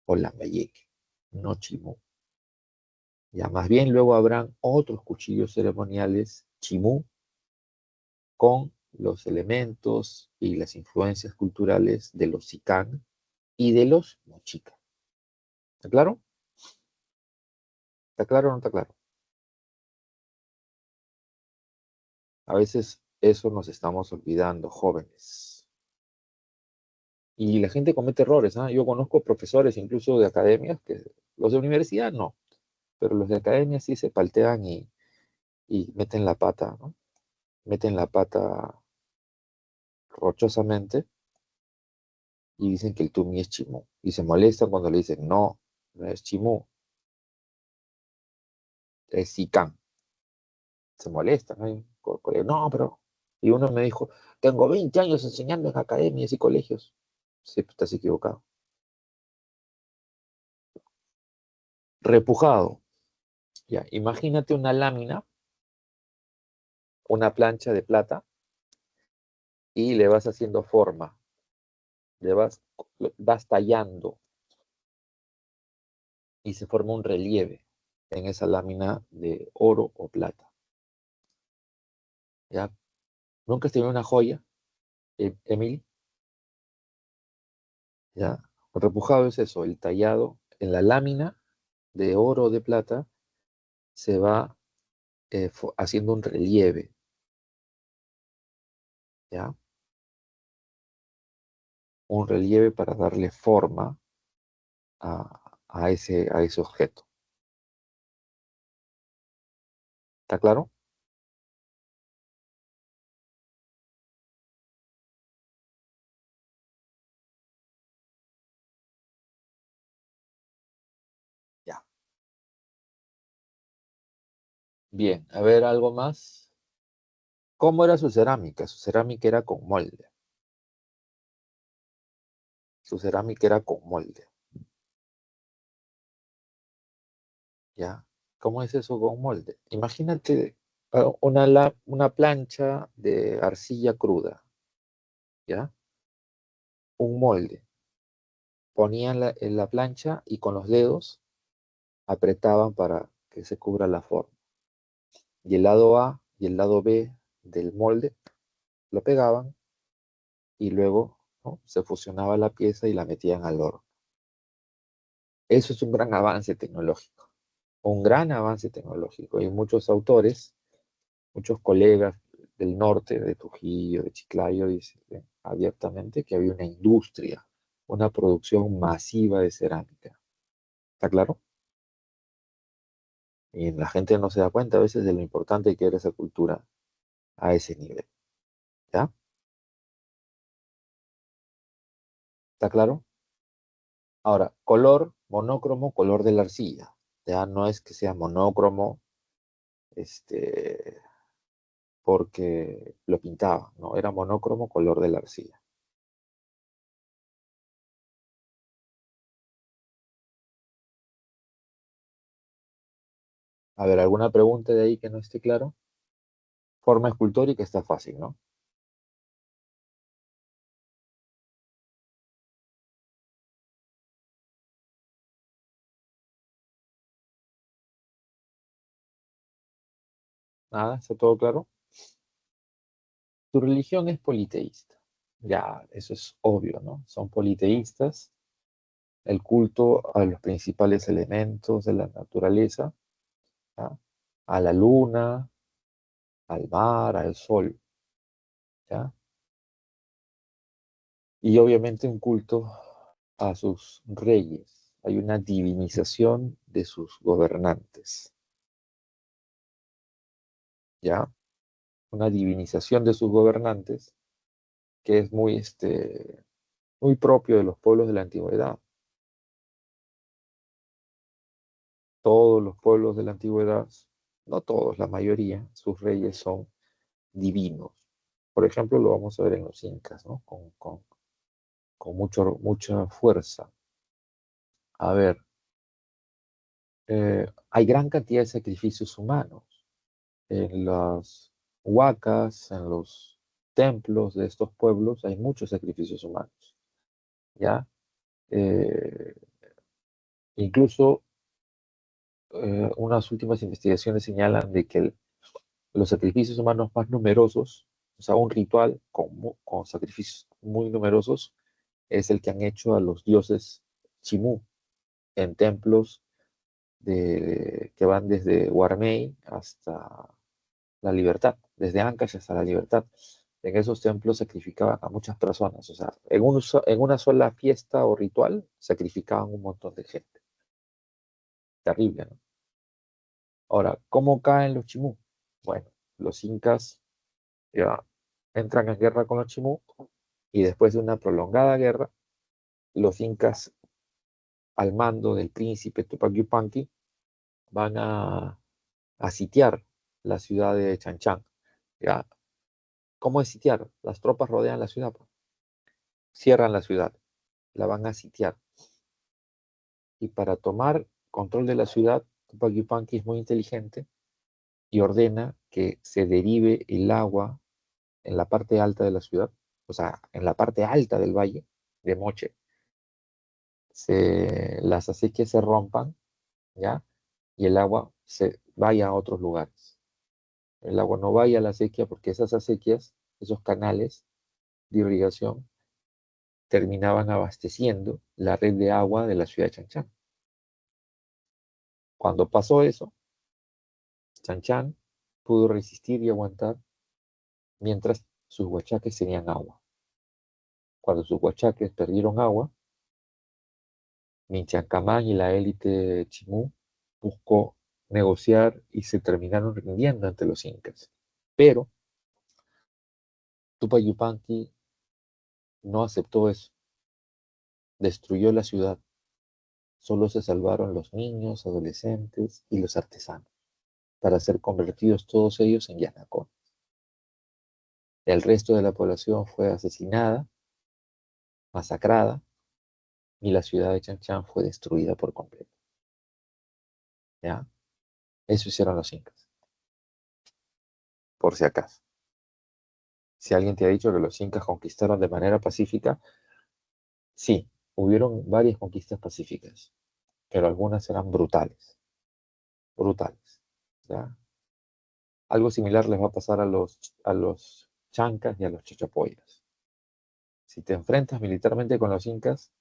o Lambayeque, no Chimú. Ya, más bien luego habrán otros cuchillos ceremoniales Chimú con los elementos y las influencias culturales de los Sicán y de los Mochica. ¿Está claro? ¿Está claro o no está claro? A veces eso nos estamos olvidando, jóvenes. Y la gente comete errores, ¿ah? Yo conozco profesores incluso de academias que los de universidad no, pero los de academia sí se paltean y meten la pata, ¿no? Meten la pata rochosamente y dicen que el Tumi es Chimú. Y se molestan cuando le dicen, no, no es Chimú, es Sicán. Se molestan, ¿no? No, pero... Y uno me dijo, tengo 20 años enseñando en academias y colegios. Sí, pues, estás equivocado. Repujado. Ya, imagínate una lámina, una plancha de plata, y le vas haciendo forma, le vas tallando y se forma un relieve en esa lámina de oro o plata. ¿Ya? ¿Nunca has tenido una joya, Emily? ¿Ya? Repujado es eso, el tallado en la lámina de oro o de plata se va haciendo un relieve, ¿ya? Un relieve para darle forma a ese objeto. ¿Está claro? Bien, a ver, algo más. ¿Cómo era su cerámica? Su cerámica era con molde. Su cerámica era con molde, ¿ya? ¿Cómo es eso con molde? Imagínate una plancha de arcilla cruda, ¿ya? Un molde. Ponían en la plancha y con los dedos apretaban para que se cubra la forma. Y el lado A y el lado B del molde lo pegaban y luego, ¿no?, se fusionaba la pieza y la metían al horno. Eso es un gran avance tecnológico, un gran avance tecnológico. Y muchos autores, muchos colegas del norte, de Trujillo, de Chiclayo, dicen abiertamente que había una industria, una producción masiva de cerámica. ¿Está claro? Y la gente no se da cuenta a veces de lo importante que era esa cultura a ese nivel. ¿Ya? ¿Está claro? Ahora, color monócromo, color de la arcilla. Ya no es que sea monócromo, este, porque lo pintaba, no, era monócromo, color de la arcilla. A ver, ¿alguna pregunta de ahí que no esté claro? Forma escultórica está fácil, ¿no? Nada, está todo claro. Tu religión es politeísta. Ya, eso es obvio, ¿no? Son politeístas. El culto a los principales elementos de la naturaleza, ¿ya? A la luna, al mar, al sol, ¿ya? Y obviamente un culto a sus reyes. Hay una divinización de sus gobernantes, ¿ya? Una divinización de sus gobernantes que es muy, muy propio de los pueblos de la antigüedad. Todos los pueblos de la antigüedad, no todos, la mayoría, sus reyes son divinos. Por ejemplo, lo vamos a ver en los incas, ¿no? Con mucha fuerza. A ver, hay gran cantidad de sacrificios humanos en las huacas, en los templos de estos pueblos, hay muchos sacrificios humanos, ¿ya? Eh, incluso unas últimas investigaciones señalan de que los sacrificios humanos más numerosos, o sea, un ritual con sacrificios muy numerosos, es el que han hecho a los dioses Chimú en templos que van desde Guarmey hasta la Libertad, desde Ancash hasta la Libertad. En esos templos sacrificaban a muchas personas, o sea, en una sola fiesta o ritual sacrificaban un montón de gente. Terrible, ¿no? Ahora, ¿cómo caen los Chimú? Bueno, los incas ya entran en guerra con los Chimú y después de una prolongada guerra, los incas al mando del príncipe Tupac Yupanqui van a sitiar la ciudad de Chanchán. ¿Ya? ¿Cómo es sitiar? Las tropas rodean la ciudad, pues. Cierran la ciudad, la van a sitiar. Y para tomar control de la ciudad, Tupac Yupanqui es muy inteligente y ordena que se derive el agua en la parte alta de la ciudad, o sea, en la parte alta del valle de Moche, las acequias se rompan, ¿ya? Y el agua se vaya a otros lugares. El agua no vaya a la acequia porque esas acequias, esos canales de irrigación, terminaban abasteciendo la red de agua de la ciudad de Chanchán. Cuando pasó eso, Chanchán pudo resistir y aguantar mientras sus huachaques tenían agua. Cuando sus huachaques perdieron agua, Michancamán y la élite Chimú buscó negociar y se terminaron rindiendo ante los incas. Pero Tupac Yupanqui no aceptó eso, destruyó la ciudad. Solo se salvaron los niños, adolescentes y los artesanos. para ser convertidos todos ellos en yanaconas. El resto de la población fue asesinada, masacrada, y la ciudad de Chan fue destruida por completo. ¿Ya? Eso hicieron los incas, por si acaso. Si alguien te ha dicho que los incas conquistaron de manera pacífica, sí, hubieron varias conquistas pacíficas, pero algunas eran brutales, brutales. ¿Ya? Algo similar les va a pasar a los chancas y a los chachapoyas. Si te enfrentas militarmente con los incas,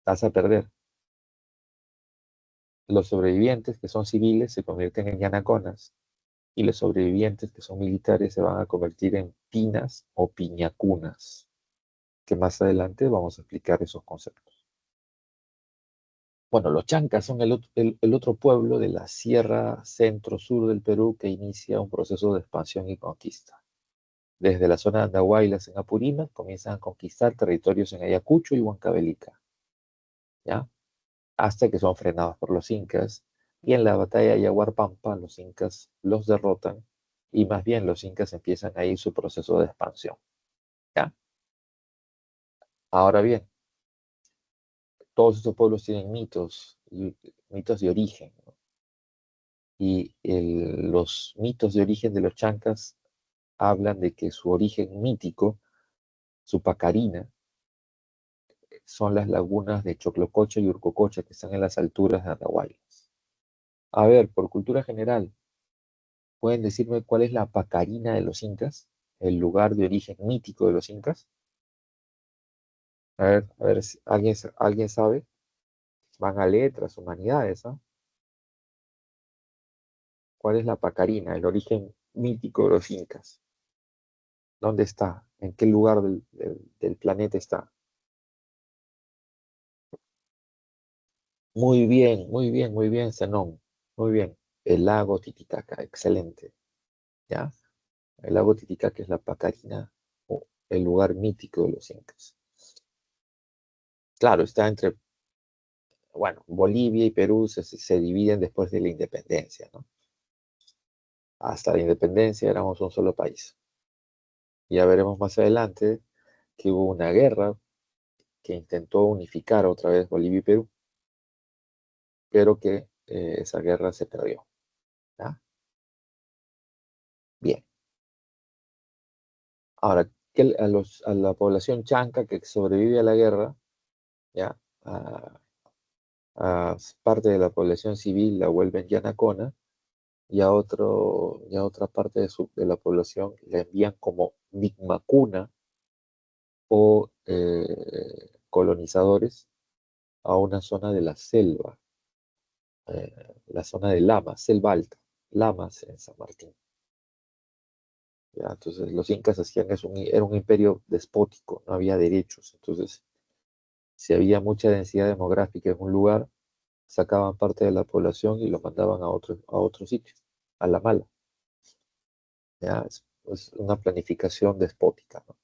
vas a perder. Los sobrevivientes, que son civiles, se convierten en yanaconas, y los sobrevivientes, que son militares, se van a convertir en pinas o piñacunas, que más adelante vamos a explicar esos conceptos. Bueno, los chancas son el otro pueblo de la sierra centro-sur del Perú que inicia un proceso de expansión y conquista. Desde la zona de Andahuaylas en Apurímac comienzan a conquistar territorios en Ayacucho y Huancavelica, ¿ya? Hasta que son frenados por los incas, y en la batalla de Yaguarpampa los incas los derrotan, y más bien los incas empiezan ahí su proceso de expansión, ¿ya? Ahora bien, todos estos pueblos tienen mitos, mitos de origen, ¿no? Y los mitos de origen de los chancas hablan de que su origen mítico, su pacarina, son las lagunas de Choclococha y Urcococha, que están en las alturas de Andahuaylas. A ver, por cultura general, ¿pueden decirme cuál es la pacarina de los incas? El lugar de origen mítico de los incas. A ver si alguien sabe. Van a letras, humanidades, ¿ah? ¿Cuál es la pacarina, el origen mítico de los incas? ¿Dónde está? ¿En qué lugar del planeta está? Muy bien, muy bien, muy bien, Zenón. Muy bien. El lago Titicaca, excelente. ¿Ya? El lago Titicaca es la pacarina o el lugar mítico de los incas. Claro, está entre, bueno, Bolivia y Perú se dividen después de la independencia, ¿no? Hasta la independencia éramos un solo país. Ya veremos más adelante que hubo una guerra que intentó unificar otra vez Bolivia y Perú, pero que esa guerra se perdió. ¿Ya? Bien. Ahora, a la población chanca que sobrevive a la guerra, ¿ya? A parte de la población civil la vuelven yanacona, y a otra parte de la población la envían como micmacuna o colonizadores a una zona de la selva, la zona de Lamas, selva alta, Lamas en San Martín. ¿Ya? Entonces los incas hacían eso, era un imperio despótico, no había derechos. Entonces, si había mucha densidad demográfica en un lugar, sacaban parte de la población y lo mandaban a otro sitio, a la mala. ¿Ya? Es una planificación despótica, ¿no?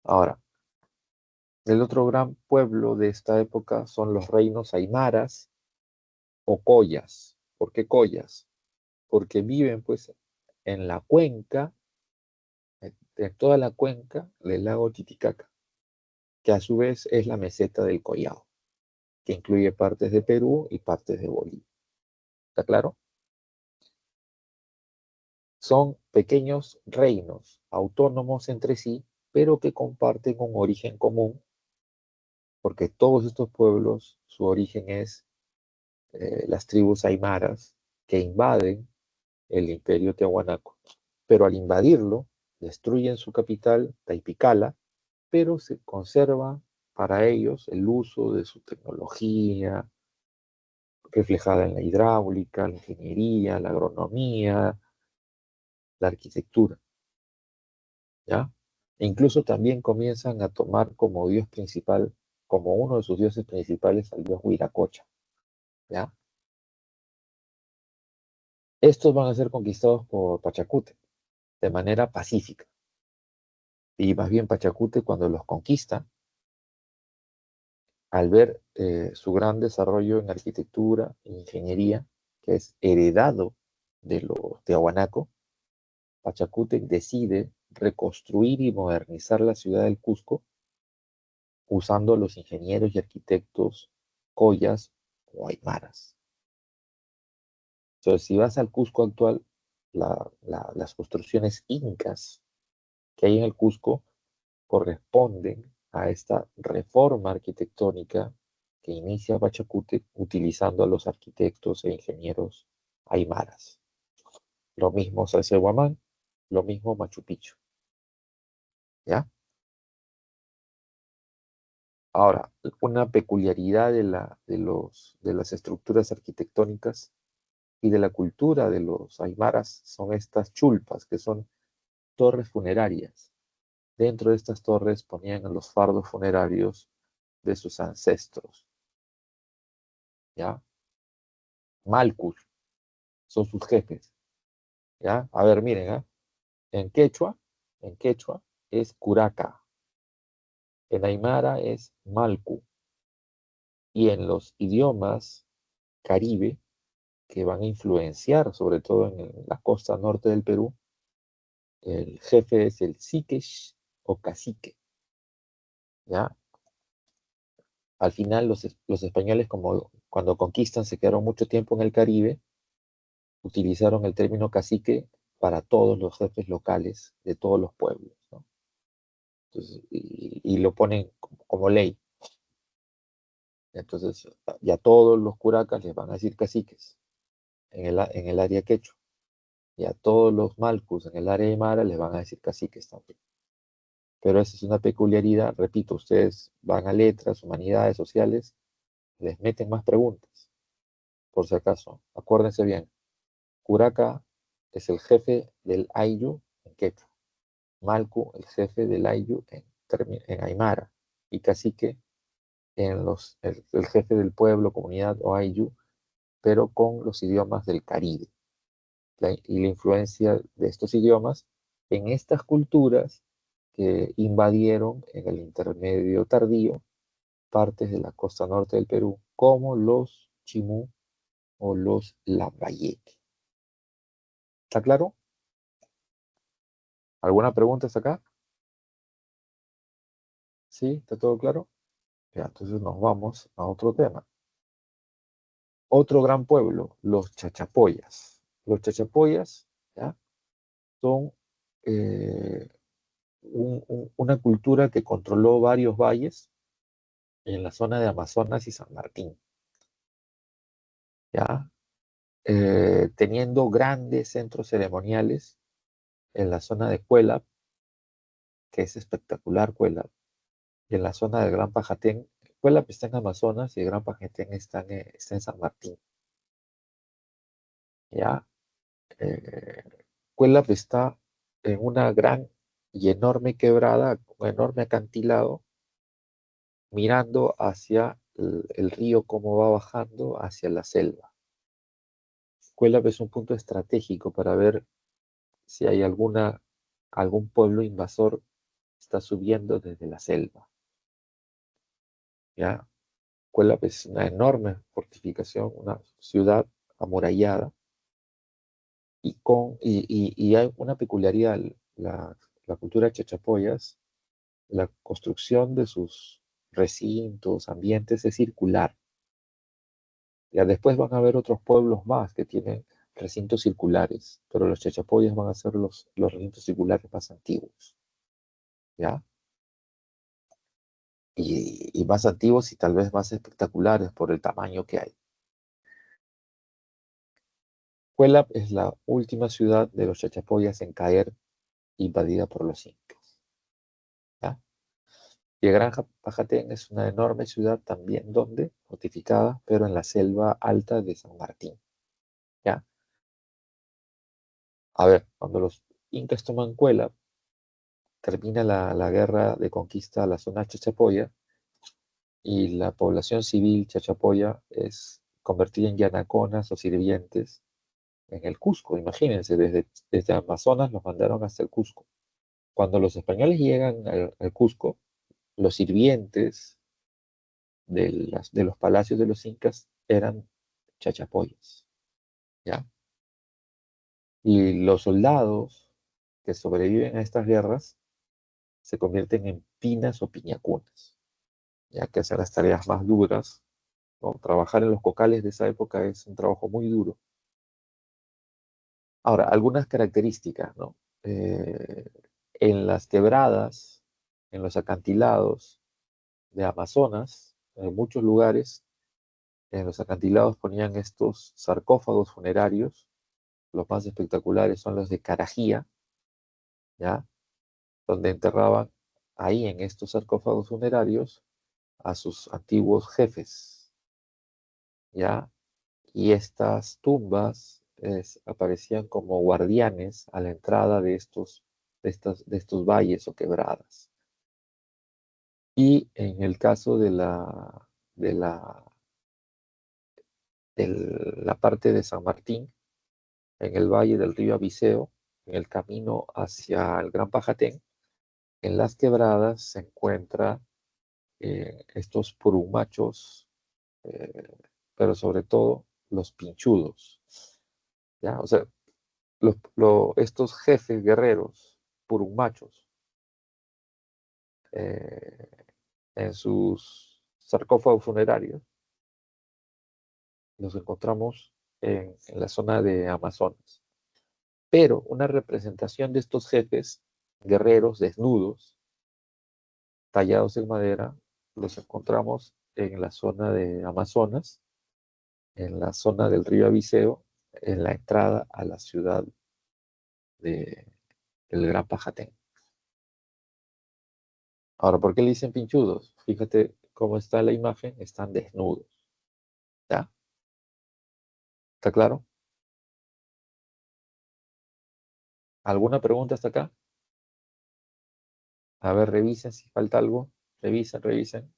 Ahora, el otro gran pueblo de esta época son los reinos aymaras o collas. ¿Por qué collas? Porque viven pues en la cuenca, en toda la cuenca del lago Titicaca, que a su vez es la meseta del Collao, que incluye partes de Perú y partes de Bolivia. ¿Está claro? Son pequeños reinos autónomos entre sí, pero que comparten un origen común, porque todos estos pueblos, su origen es las tribus aymaras que invaden el imperio tiahuanaco. Pero al invadirlo, destruyen su capital, Taipicala, pero se conserva para ellos el uso de su tecnología, reflejada en la hidráulica, la ingeniería, la agronomía, la arquitectura, ¿ya? E incluso también comienzan a tomar como dios principal, como uno de sus dioses principales, al dios Huiracocha, ¿ya? Estos van a ser conquistados por Pachacute de manera pacífica. Y más bien Pachacute, cuando los conquista, al ver su gran desarrollo en arquitectura e ingeniería, que es heredado de los Tiahuanaco, Pachacútec decide reconstruir y modernizar la ciudad del Cusco usando a los ingenieros y arquitectos collas o aymaras. Entonces, si vas al Cusco actual, las construcciones incas que hay en el Cusco corresponden a esta reforma arquitectónica que inicia Pachacútec utilizando a los arquitectos e ingenieros aymaras. Lo mismo Sacsayhuamán, lo mismo Machu Picchu. ¿Ya? Ahora, una peculiaridad de las estructuras arquitectónicas y de la cultura de los aymaras son estas chulpas, que son torres funerarias. Dentro de estas torres ponían los fardos funerarios de sus ancestros, ¿ya? Malcus son sus jefes, ¿ya? A ver, miren, ¿eh? En quechua, en quechua es curaca, en aymara es malcu, y en los idiomas caribe que van a influenciar, sobre todo en la costa norte del Perú, el jefe es el siquesh o cacique, ¿ya? Al final los españoles, como cuando conquistan, se quedaron mucho tiempo en el Caribe, utilizaron el término cacique para todos los jefes locales de todos los pueblos, ¿no? Entonces, y lo ponen como ley. Entonces, ya todos los curacas les van a decir caciques en el área quechua. Y a todos los malcus en el área de Mara les van a decir caciques también. Pero esa es una peculiaridad, repito, ustedes van a letras, humanidades, sociales, les meten más preguntas, por si acaso. Acuérdense bien, Curaca es el jefe del Ayllu en quechua, Malcu el jefe del Ayllu en aymara, y cacique el jefe del pueblo, comunidad o Ayllu, pero con los idiomas del Caribe. Y la influencia de estos idiomas en estas culturas que invadieron en el intermedio tardío partes de la costa norte del Perú, como los Chimú o los Lambayeque. ¿Está claro? ¿Alguna pregunta hasta acá? ¿Sí? ¿Está todo claro? Ya, entonces nos vamos a otro tema. Otro gran pueblo, los Chachapoyas. Los Chachapoyas, ¿ya? Son una cultura que controló varios valles en la zona de Amazonas y San Martín, ¿ya? Teniendo grandes centros ceremoniales en la zona de Cuelap, que es espectacular Cuelap, y en la zona del Gran Pajatén. Cuelap está en Amazonas y el Gran Pajatén está en San Martín, ¿ya? Eh, Cuelap está en una gran y enorme quebrada, un enorme acantilado, mirando hacia el río como va bajando hacia la selva. Cuelap es un punto estratégico para ver si hay algún pueblo invasor que está subiendo desde la selva, ¿ya? Cuelap es una enorme fortificación, una ciudad amurallada, y hay una peculiaridad, la cultura chachapoyas, la construcción de sus recintos, ambientes es circular. Ya después van a haber otros pueblos más que tienen recintos circulares, pero los chachapoyas van a ser los recintos circulares más antiguos, ¿ya? Y más antiguos y tal vez más espectaculares por el tamaño que hay. Cuelap es la última ciudad de los chachapoyas en caer invadida por los incas, ¿ya? Y el Gran Pajatén es una enorme ciudad también donde, fortificada, pero en la selva alta de San Martín, ¿ya? A ver, cuando los incas toman Cuelap, termina la guerra de conquista a la zona chachapoya y la población civil chachapoya es convertida en yanaconas o sirvientes en el Cusco. Imagínense, desde Amazonas los mandaron hasta el Cusco. Cuando los españoles llegan al Cusco, los sirvientes de los palacios de los incas eran chachapoyas. ¿ya? Y los soldados que sobreviven a estas guerras se convierten en pinas o piñacunas, ya que hacen las tareas más duras, ¿no? Trabajar en los cocales de esa época es un trabajo muy duro. Ahora, algunas características, ¿no? Eh, en las quebradas, en los acantilados de Amazonas, en muchos lugares, en los acantilados ponían estos sarcófagos funerarios. Los más espectaculares son los de Carajía, ¿ya? Donde enterraban ahí en estos sarcófagos funerarios a sus antiguos jefes, ¿ya? Y estas tumbas aparecían como guardianes a la entrada de estos valles o quebradas. Y en el caso de la, de la parte de San Martín, en el valle del río Abiseo, en el camino hacia el Gran Pajatén, en las quebradas se encuentra estos purumachos, eh, pero sobre todo los pinchudos, ¿ya? O sea, estos jefes guerreros purumachos, eh, en sus sarcófagos funerarios, los encontramos en la zona de Amazonas. Pero una representación de estos jefes guerreros desnudos, tallados en madera, los encontramos en la zona de Amazonas, en la zona del río Abiseo, en la entrada a la ciudad de, del Gran Pajatén. Ahora, ¿por qué le dicen pinchudos? Fíjate cómo está la imagen, están desnudos. ¿Ya? ¿Está claro? ¿Alguna pregunta hasta acá? A ver, revisen si falta algo. Revisen, revisen.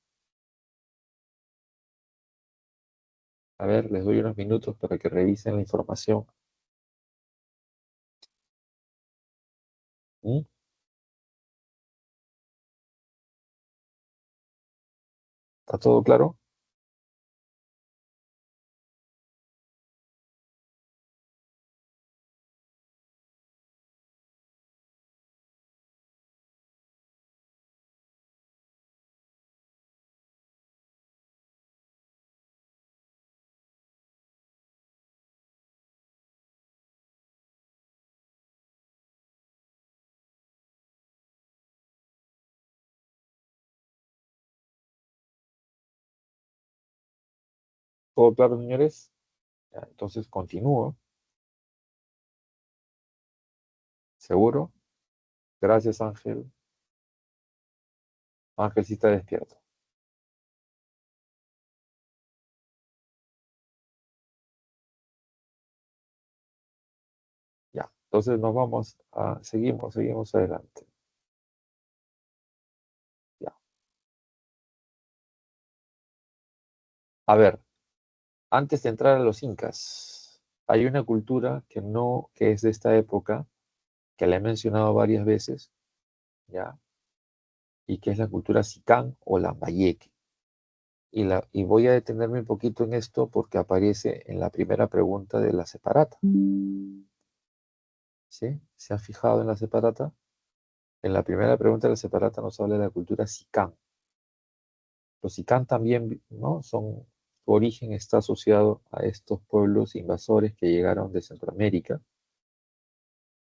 A ver, les doy unos minutos para que revisen la información. ¿Mm? ¿Está todo claro? ¿Todo claro, señores? Ya, entonces continúo. ¿Seguro? Gracias, Ángel. Ángel sí está despierto. Ya, entonces seguimos adelante. Ya. A ver, antes de entrar a los incas, hay una cultura que es de esta época, que la he mencionado varias veces, ¿ya? Y que es la cultura Sicán o Lambayeque. Y voy a detenerme un poquito en esto porque aparece en la primera pregunta de la separata, ¿sí? ¿Se han fijado en la separata? En la primera pregunta de la separata nos habla de la cultura Sicán. Los Sicán también, ¿no? Su origen está asociado a estos pueblos invasores que llegaron de Centroamérica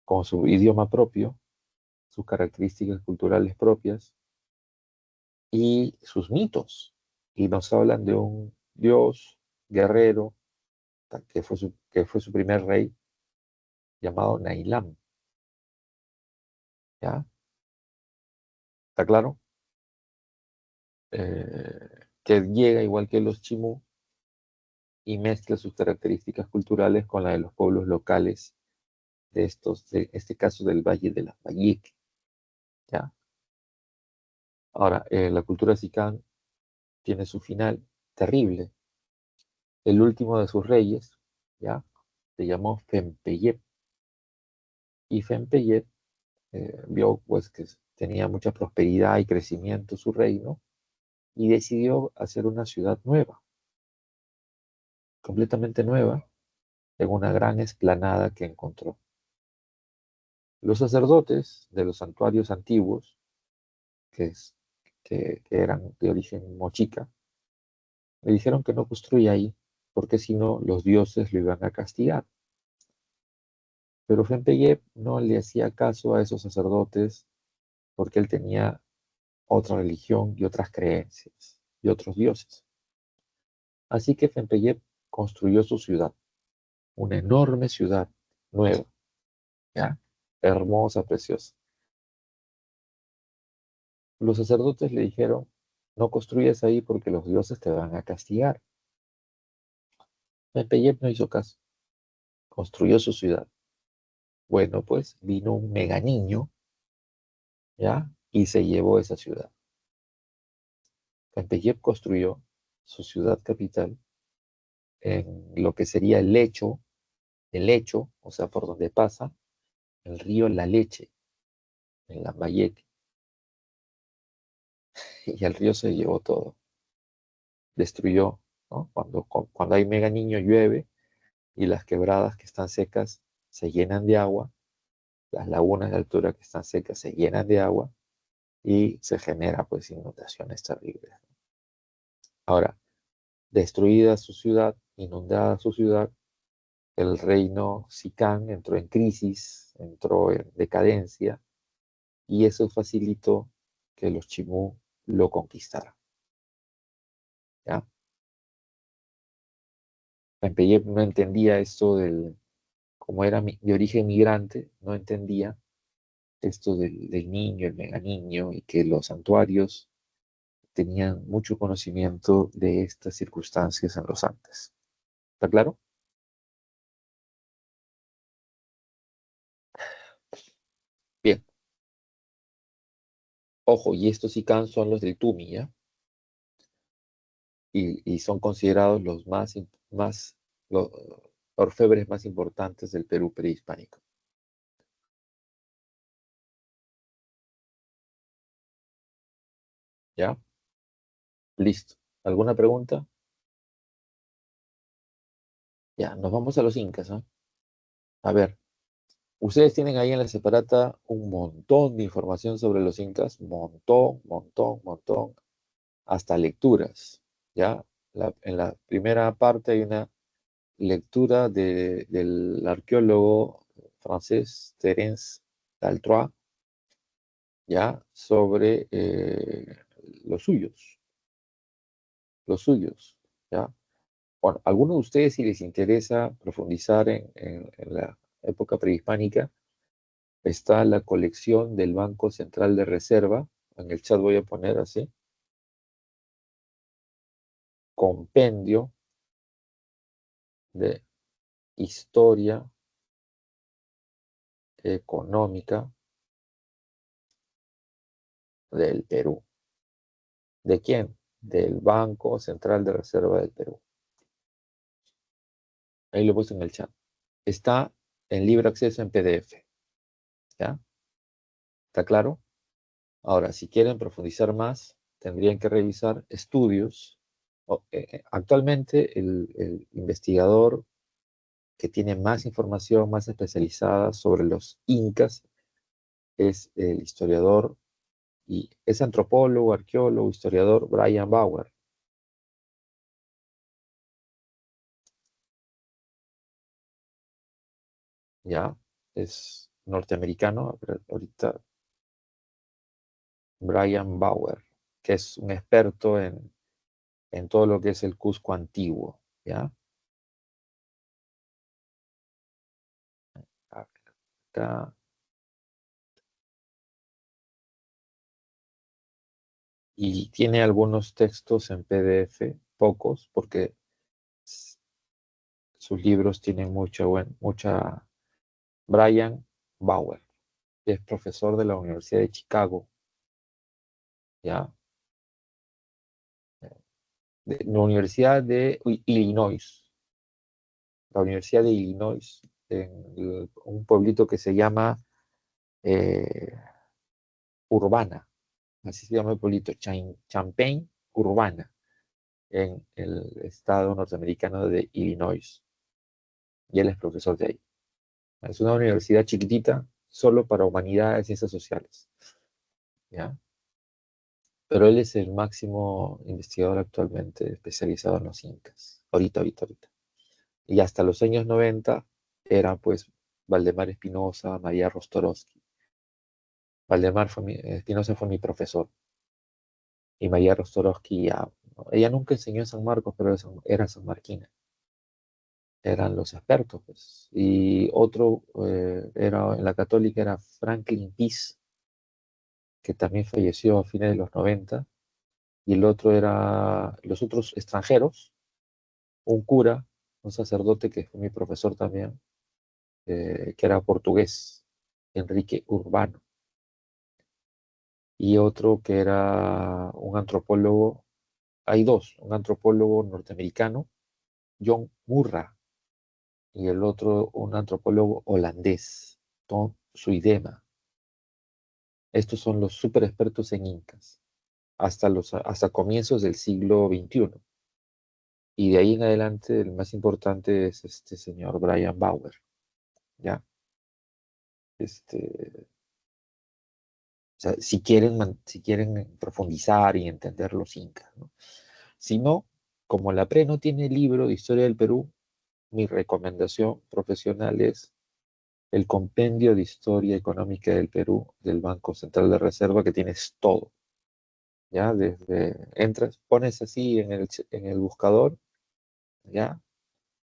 con su idioma propio, sus características culturales propias y sus mitos. Y nos hablan de un dios guerrero que fue su primer rey llamado Nailam. ¿Ya? ¿Está claro? Que llega igual que los Chimú y mezcla sus características culturales con la de los pueblos locales de este caso del Valle de las Valleque. ¿Ya? Ahora, la cultura Sicán tiene su final terrible. El último de sus reyes, ¿ya? Se llamó Fempeyep. Y Fempeyep vio pues que tenía mucha prosperidad y crecimiento su reino y decidió hacer una ciudad nueva, completamente nueva, en una gran explanada que encontró. Los sacerdotes de los santuarios antiguos, que, que eran de origen mochica, le dijeron que no construya ahí, porque si no los dioses lo iban a castigar. Pero Fempeyep no le hacía caso a esos sacerdotes porque él tenía otra religión y otras creencias y otros dioses. Así que Fempeyep construyó su ciudad, una enorme ciudad nueva, ¿ya? Hermosa, preciosa. Los sacerdotes le dijeron, no construyas ahí porque los dioses te van a castigar. Fempeyep no hizo caso, construyó su ciudad. Bueno, pues vino un mega niño, ¿ya? Y se llevó esa ciudad. Fempeyep construyó su ciudad capital en lo que sería el lecho, o sea, por donde pasa el río La Leche, en Lambayeque, y el río se llevó todo, destruyó, ¿no? Cuando hay mega niño llueve y las quebradas que están secas se llenan de agua, las lagunas de altura que están secas se llenan de agua y se genera pues inundaciones terribles. Ahora, destruida su ciudad, inundada su ciudad, el reino Sicán entró en crisis, entró en decadencia, y eso facilitó que los Chimú lo conquistaran, ¿ya? Pempeyep no entendía esto como era de origen migrante, no entendía esto del niño, el mega niño, y que los santuarios tenían mucho conocimiento de estas circunstancias en los Andes. ¿Está claro? Bien. Ojo, y estos Icán son los del Tumi, ¿ya? Y son considerados los los orfebres más importantes del Perú prehispánico. ¿Ya? Listo. ¿Alguna pregunta? Ya, nos vamos a los incas, ¿ah? A ver, ustedes tienen ahí en la separata un montón de información sobre los incas, montón, montón, montón, hasta lecturas, ¿ya? En la primera parte hay una lectura del arqueólogo francés Terence Daltrois, ¿ya? Sobre los suyos, ¿ya? Bueno, a algunos de ustedes si les interesa profundizar en la época prehispánica, está la colección del Banco Central de Reserva. En el chat voy a poner así, compendio de historia económica del Perú. ¿De quién? Del Banco Central de Reserva del Perú. Ahí lo puse en el chat. Está en libre acceso en PDF. ¿Ya? ¿Está claro? Ahora, si quieren profundizar más, tendrían que revisar estudios. Actualmente, el investigador que tiene más información, más especializada sobre los incas, es el historiador y es antropólogo, arqueólogo, historiador Brian Bauer. Ya, es norteamericano, pero ahorita Brian Bauer, que es un experto en todo lo que es el Cusco antiguo, ¿ya? Acá, y tiene algunos textos en PDF, pocos, porque sus libros tienen mucha. Brian Bauer, que es profesor de la Universidad de Chicago, ¿ya? De la Universidad de Illinois, la Universidad de Illinois, en un pueblito que se llama eh, Urbana, así se llama el pueblito, Champaign, Urbana, en el estado norteamericano de Illinois. y él es profesor de ahí. Es una universidad chiquitita, solo para humanidades y ciencias sociales, ¿ya? Pero él es el máximo investigador actualmente especializado en los incas. Ahorita. Y hasta los años 90 eran pues Valdemar Espinosa, María Rostorowski. Espinosa fue mi profesor. Y María Rostorowski ya, ¿no? Ella nunca enseñó en San Marcos, pero era sanmarquina. Eran los expertos, pues. Y otro era en la católica era Franklin Peace, que también falleció a fines de los 90. Y el otro era los otros extranjeros, un cura, un sacerdote que fue mi profesor también, que era portugués, Enrique Urbano, y otro que era un antropólogo, hay dos, un antropólogo norteamericano, John Murray, y el otro un antropólogo holandés, Tom Suidema. Estos son los super expertos en incas, hasta comienzos del siglo XXI. Y de ahí en adelante el más importante es este señor Brian Bauer, ¿ya? Este, o sea, si quieren profundizar y entender los incas, ¿no? Si no, como la PRE no tiene libro de historia del Perú, mi recomendación profesional es el Compendio de Historia Económica del Perú del Banco Central de Reserva, que tienes todo, ¿ya? Entras, pones así en el buscador, ¿ya?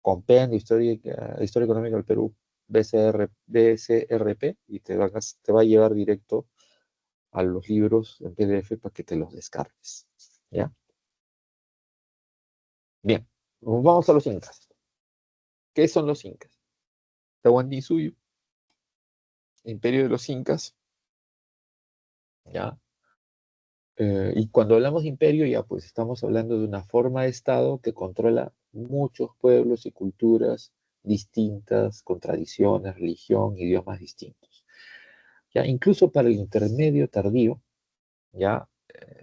Compendio Historia Económica del Perú, BCRP, y te va a llevar directo a los libros en PDF para que te los descargues, ¿ya? Bien, vamos a los incas. ¿Qué son los incas? Tahuantinsuyo, imperio de los incas, ¿ya? Y cuando hablamos de imperio, ya pues estamos hablando de una forma de Estado que controla muchos pueblos y culturas distintas, con tradiciones, religión, idiomas distintos. Ya, incluso para el intermedio tardío, ya,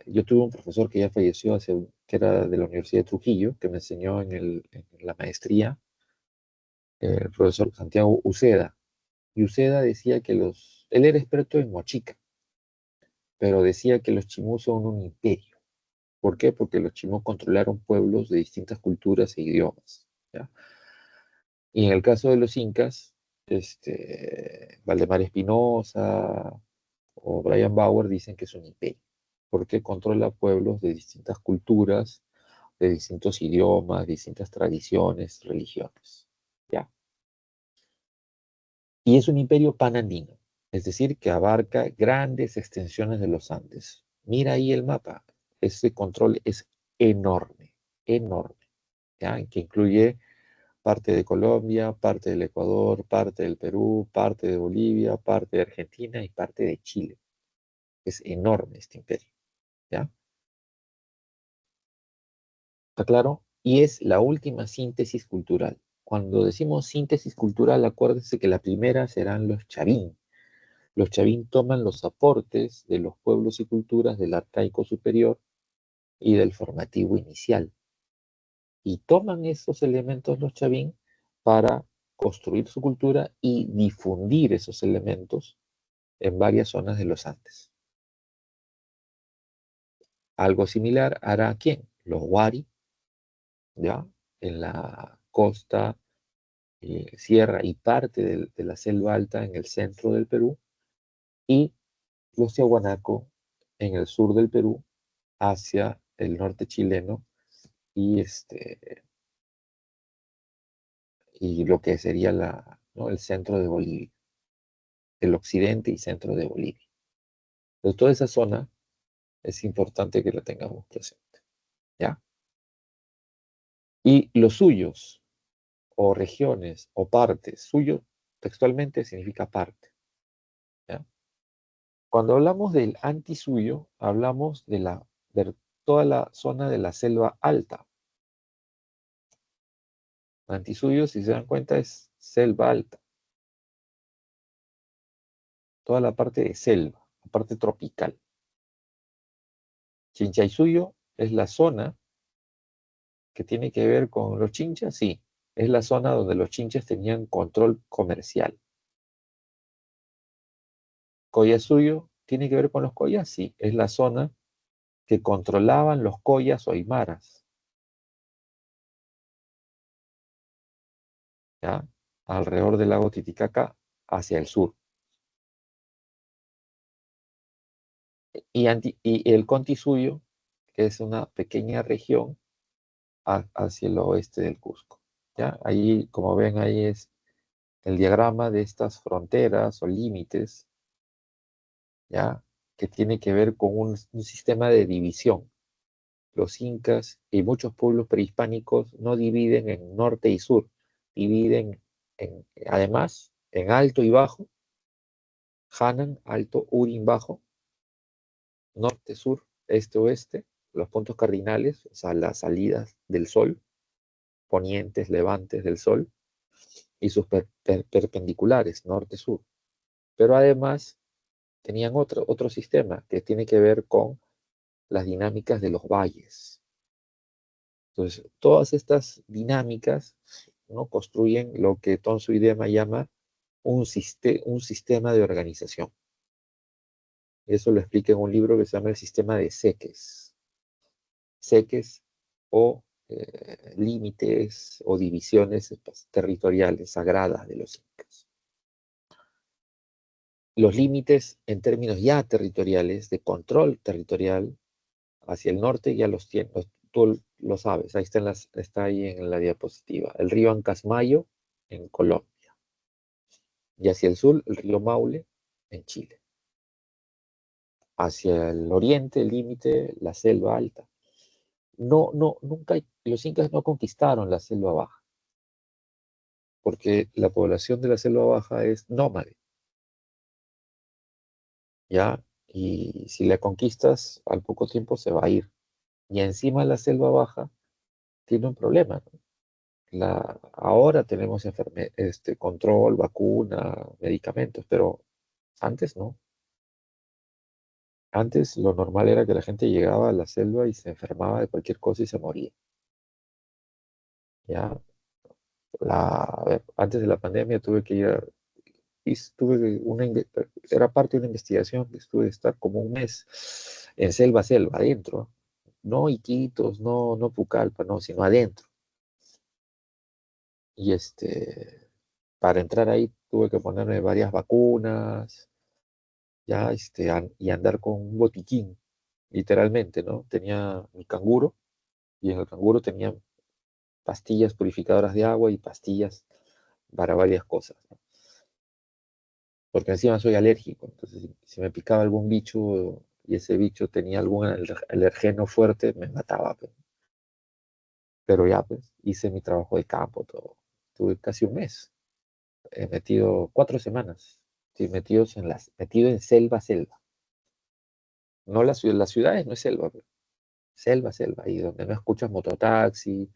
yo tuve un profesor que ya falleció, que era de la Universidad de Trujillo, que me enseñó en la maestría, el profesor Santiago Uceda. Y Uceda decía él era experto en Mochica, pero decía que los chimús son un imperio. ¿Por qué? Porque los chimús controlaron pueblos de distintas culturas e idiomas, ¿ya? Y en el caso de los incas, Valdemar Espinosa o Brian Bauer dicen que es un imperio, porque controla pueblos de distintas culturas, de distintos idiomas, distintas tradiciones, religiones, ¿ya? Y es un imperio panandino, es decir, que abarca grandes extensiones de los Andes. Mira ahí el mapa, ese control es enorme, enorme, ¿ya? Que incluye parte de Colombia, parte del Ecuador, parte del Perú, parte de Bolivia, parte de Argentina y parte de Chile. Es enorme este imperio, ¿ya? ¿Está claro? Y es la última síntesis cultural. Cuando decimos síntesis cultural, acuérdense que la primera serán los chavín. Los chavín toman los aportes de los pueblos y culturas del arcaico superior y del formativo inicial. Y toman esos elementos los chavín para construir su cultura y difundir esos elementos en varias zonas de los Andes. Algo similar hará quién? Los Wari, ¿ya? En la costa, sierra y parte de la selva alta en el centro del Perú, y los Tiahuanaco en el sur del Perú hacia el norte chileno y, y lo que sería ¿no? el centro de Bolivia, el occidente y centro de Bolivia. Entonces, toda esa zona es importante que la tengamos presente, ¿ya? Y los suyos, o regiones, o partes, suyo textualmente significa parte, ¿ya? Cuando hablamos del antisuyo, hablamos de toda la zona de la selva alta. Antisuyo, si se dan cuenta, es selva alta, toda la parte de selva, la parte tropical. Chinchaysuyo es la zona que tiene que ver con los chinchas, sí, Es la zona donde los chinches tenían control comercial. Collasuyo tiene que ver con los collas, sí, es la zona que controlaban los collas o aymaras, ¿ya? Alrededor del lago Titicaca hacia el sur. Y el Contisuyo, que es una pequeña región hacia el oeste del Cusco, ¿ya? Ahí, como ven, ahí es el diagrama de estas fronteras o límites, ¿ya? Que tiene que ver con un sistema de división. Los incas y muchos pueblos prehispánicos no dividen en norte y sur, dividen además en alto y bajo, Hanan, alto, Urin, bajo, norte, sur, este, oeste, los puntos cardinales, o sea, las salidas del sol, ponientes, levantes del sol, y sus perpendiculares, norte, sur. Pero además tenían otro sistema que tiene que ver con las dinámicas de los valles. Entonces, todas estas dinámicas, ¿no?, construyen lo que Tonsu Idema llama un sistema de organización. Eso lo explica en un libro que se llama El sistema de Seques. Seques o límites o divisiones territoriales sagradas de los incas. Los límites en términos ya territoriales, de control territorial, hacia el norte ya los tienes, tú lo sabes, ahí está ahí en la diapositiva. El río Ancasmayo en Colombia. Y hacia el sur, el río Maule en Chile. Hacia el oriente, el límite, la selva alta. Nunca, los incas no conquistaron la selva baja, porque la población de la selva baja es nómade, ¿ya? Y si la conquistas, al poco tiempo se va a ir. Y encima la selva baja tiene un problema, ¿no? Ahora tenemos control, vacuna, medicamentos, pero antes no. Antes lo normal era que la gente llegaba a la selva y se enfermaba de cualquier cosa y se moría. Ya, a ver, antes de la pandemia tuve que ir era parte de una investigación que estuve de estar como un mes en selva, adentro. No Iquitos, no Pucallpa, no, sino adentro. Y para entrar ahí tuve que ponerme varias vacunas, ya, y andar con un botiquín, literalmente, ¿no? Tenía mi canguro y en el canguro tenía pastillas purificadoras de agua y pastillas para varias cosas, ¿no? Porque encima soy alérgico, entonces si me picaba algún bicho y ese bicho tenía algún alergeno fuerte, me mataba, pues. Pero ya, pues, hice mi trabajo de campo, todo. Tuve casi un mes, he metido 4 semanas, sí, metido en selva. No las ciudades no es selva, pues. Selva, y donde no escuchas mototaxi,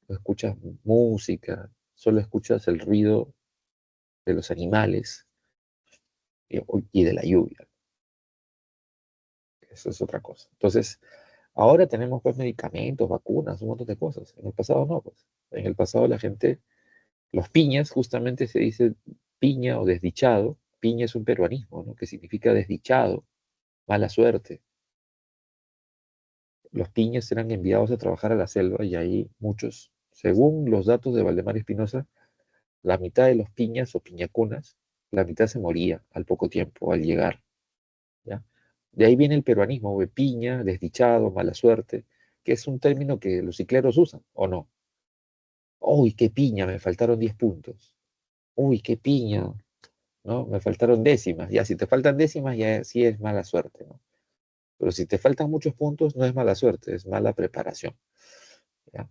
no escuchas música, solo escuchas el ruido de los animales y de la lluvia. Eso es otra cosa. Entonces, ahora tenemos pues medicamentos, vacunas, un montón de cosas. En el pasado no, pues. En el pasado la gente, los piñas, justamente se dice piña o desdichado. Piña es un peruanismo, ¿no?, que significa desdichado, mala suerte. Los piñas eran enviados a trabajar a la selva y ahí muchos, según los datos de Valdemar Espinosa, la mitad de los piñas o piñacunas, la mitad se moría al poco tiempo, al llegar, ¿ya? De ahí viene el peruanismo, de piña, desdichado, mala suerte, que es un término que los cicleros usan, ¿o no? Uy, qué piña, me faltaron 10 puntos. Uy, qué piña, ¿no? Me faltaron décimas. Ya, si te faltan décimas, ya sí es mala suerte, ¿no? Pero si te faltan muchos puntos, no es mala suerte, es mala preparación, ¿ya?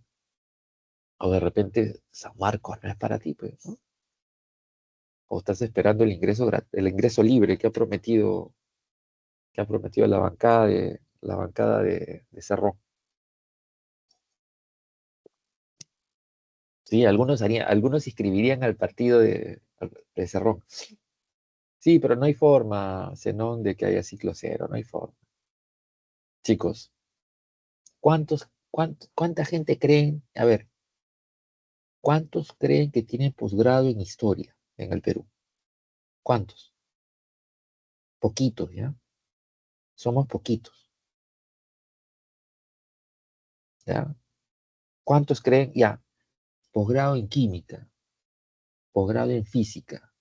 O de repente, San Marcos no es para ti, pues, ¿no? O estás esperando el ingreso libre que ha prometido la bancada de Cerrón. Sí, algunos inscribirían al partido de Cerrón. Sí, pero no hay forma, Zenón, de que haya ciclo cero, no hay forma. Chicos, ¿cuánta gente creen? A ver, ¿Cuántos creen que tienen posgrado en historia en el Perú? ¿Cuántos? Poquitos, ¿ya? Somos poquitos, ¿ya? ¿Cuántos creen? Ya, posgrado en química, posgrado en física,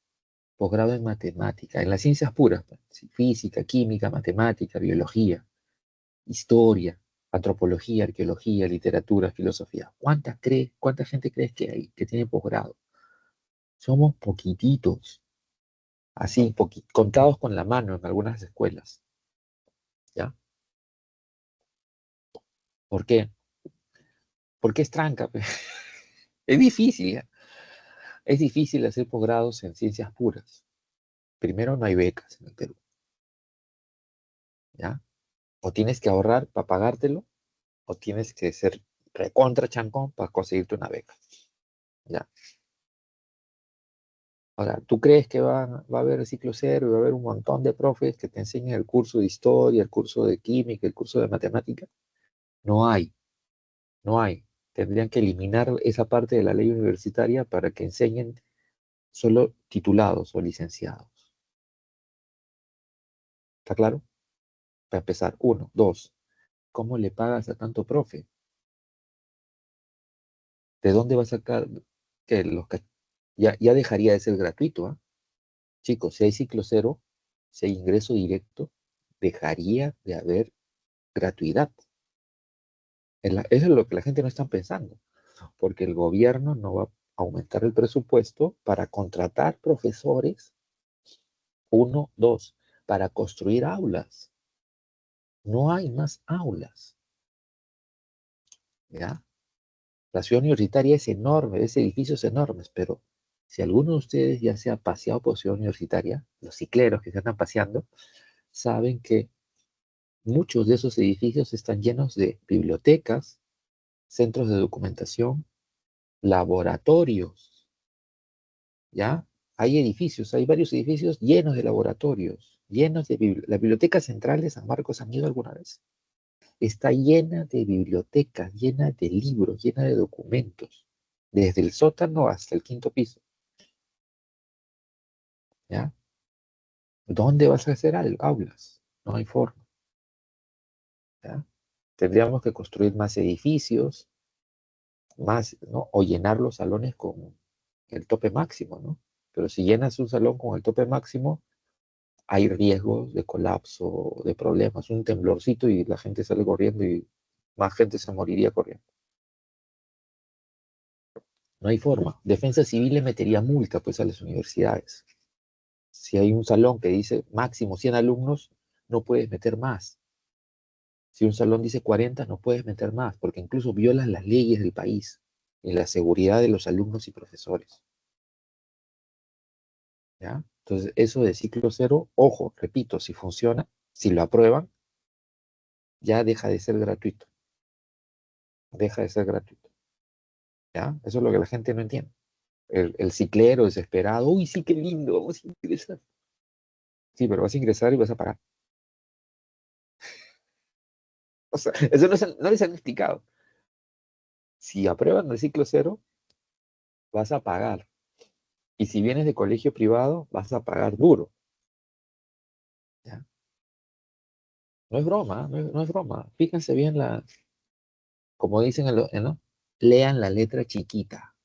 posgrado en matemática, en las ciencias puras, pues, sí, física, química, matemática, biología, historia, antropología, arqueología, literatura, filosofía. ¿Cuánta gente crees que hay que tiene posgrado? Somos poquititos, así, contados con la mano en algunas escuelas, ¿ya? ¿Por qué? Porque es tranca, pe. Es difícil, ¿ya? Es difícil hacer posgrados en ciencias puras. Primero, no hay becas en el Perú, ¿ya? O tienes que ahorrar para pagártelo, o tienes que ser recontra chancón para conseguirte una beca, ¿ya? Ahora, ¿tú crees que va a haber ciclo cero y va a haber un montón de profes que te enseñen el curso de historia, el curso de química, el curso de matemática? No hay, no hay. Tendrían que eliminar esa parte de la ley universitaria para que enseñen solo titulados o licenciados. ¿Está claro? Para empezar, uno. Dos, ¿cómo le pagas a tanto profe? ¿De dónde va a sacar que ya dejaría de ser gratuito, ¿ah? Chicos, si hay ciclo cero, si hay ingreso directo, dejaría de haber gratuidad. Eso es lo que la gente no está pensando, porque el gobierno no va a aumentar el presupuesto para contratar profesores, uno, dos, para construir aulas. No hay más aulas, ¿ya? La ciudad universitaria es enorme, ese edificio es enorme, pero si alguno de ustedes ya se ha paseado por ciudad universitaria, los cicleros que se andan paseando, saben que muchos de esos edificios están llenos de bibliotecas, centros de documentación, laboratorios, ¿ya? Hay varios edificios llenos de laboratorios, llenos de la Biblioteca Central de San Marcos. ¿Han ido alguna vez? Está llena de bibliotecas, llena de libros, llena de documentos, desde el sótano hasta el quinto piso, ¿ya? ¿Dónde vas a hacer aulas? No hay forma, ¿ya? Tendríamos que construir más edificios, más, ¿no? O llenar los salones con el tope máximo, ¿no? Pero si llenas un salón con el tope máximo, hay riesgos de colapso, de problemas, un temblorcito y la gente sale corriendo y más gente se moriría corriendo. No hay forma. Defensa Civil le metería multa pues a las universidades. Si hay un salón que dice máximo 100 alumnos, no puedes meter más. Si un salón dice 40, no puedes meter más, porque incluso violas las leyes del país y la seguridad de los alumnos y profesores, ¿ya? Entonces, eso de ciclo cero, ojo, repito, si funciona, si lo aprueban, ya deja de ser gratuito, deja de ser gratuito, ¿ya? Eso es lo que la gente no entiende. El ciclero desesperado, uy, sí, qué lindo, vamos a ingresar. Sí, pero vas a ingresar y vas a pagar. O sea, eso no les han explicado. Si aprueban el ciclo cero, vas a pagar. Y si vienes de colegio privado, vas a pagar duro, ¿ya? No es broma, no es broma. Fíjense bien como dicen ¿no? Lean la letra chiquita.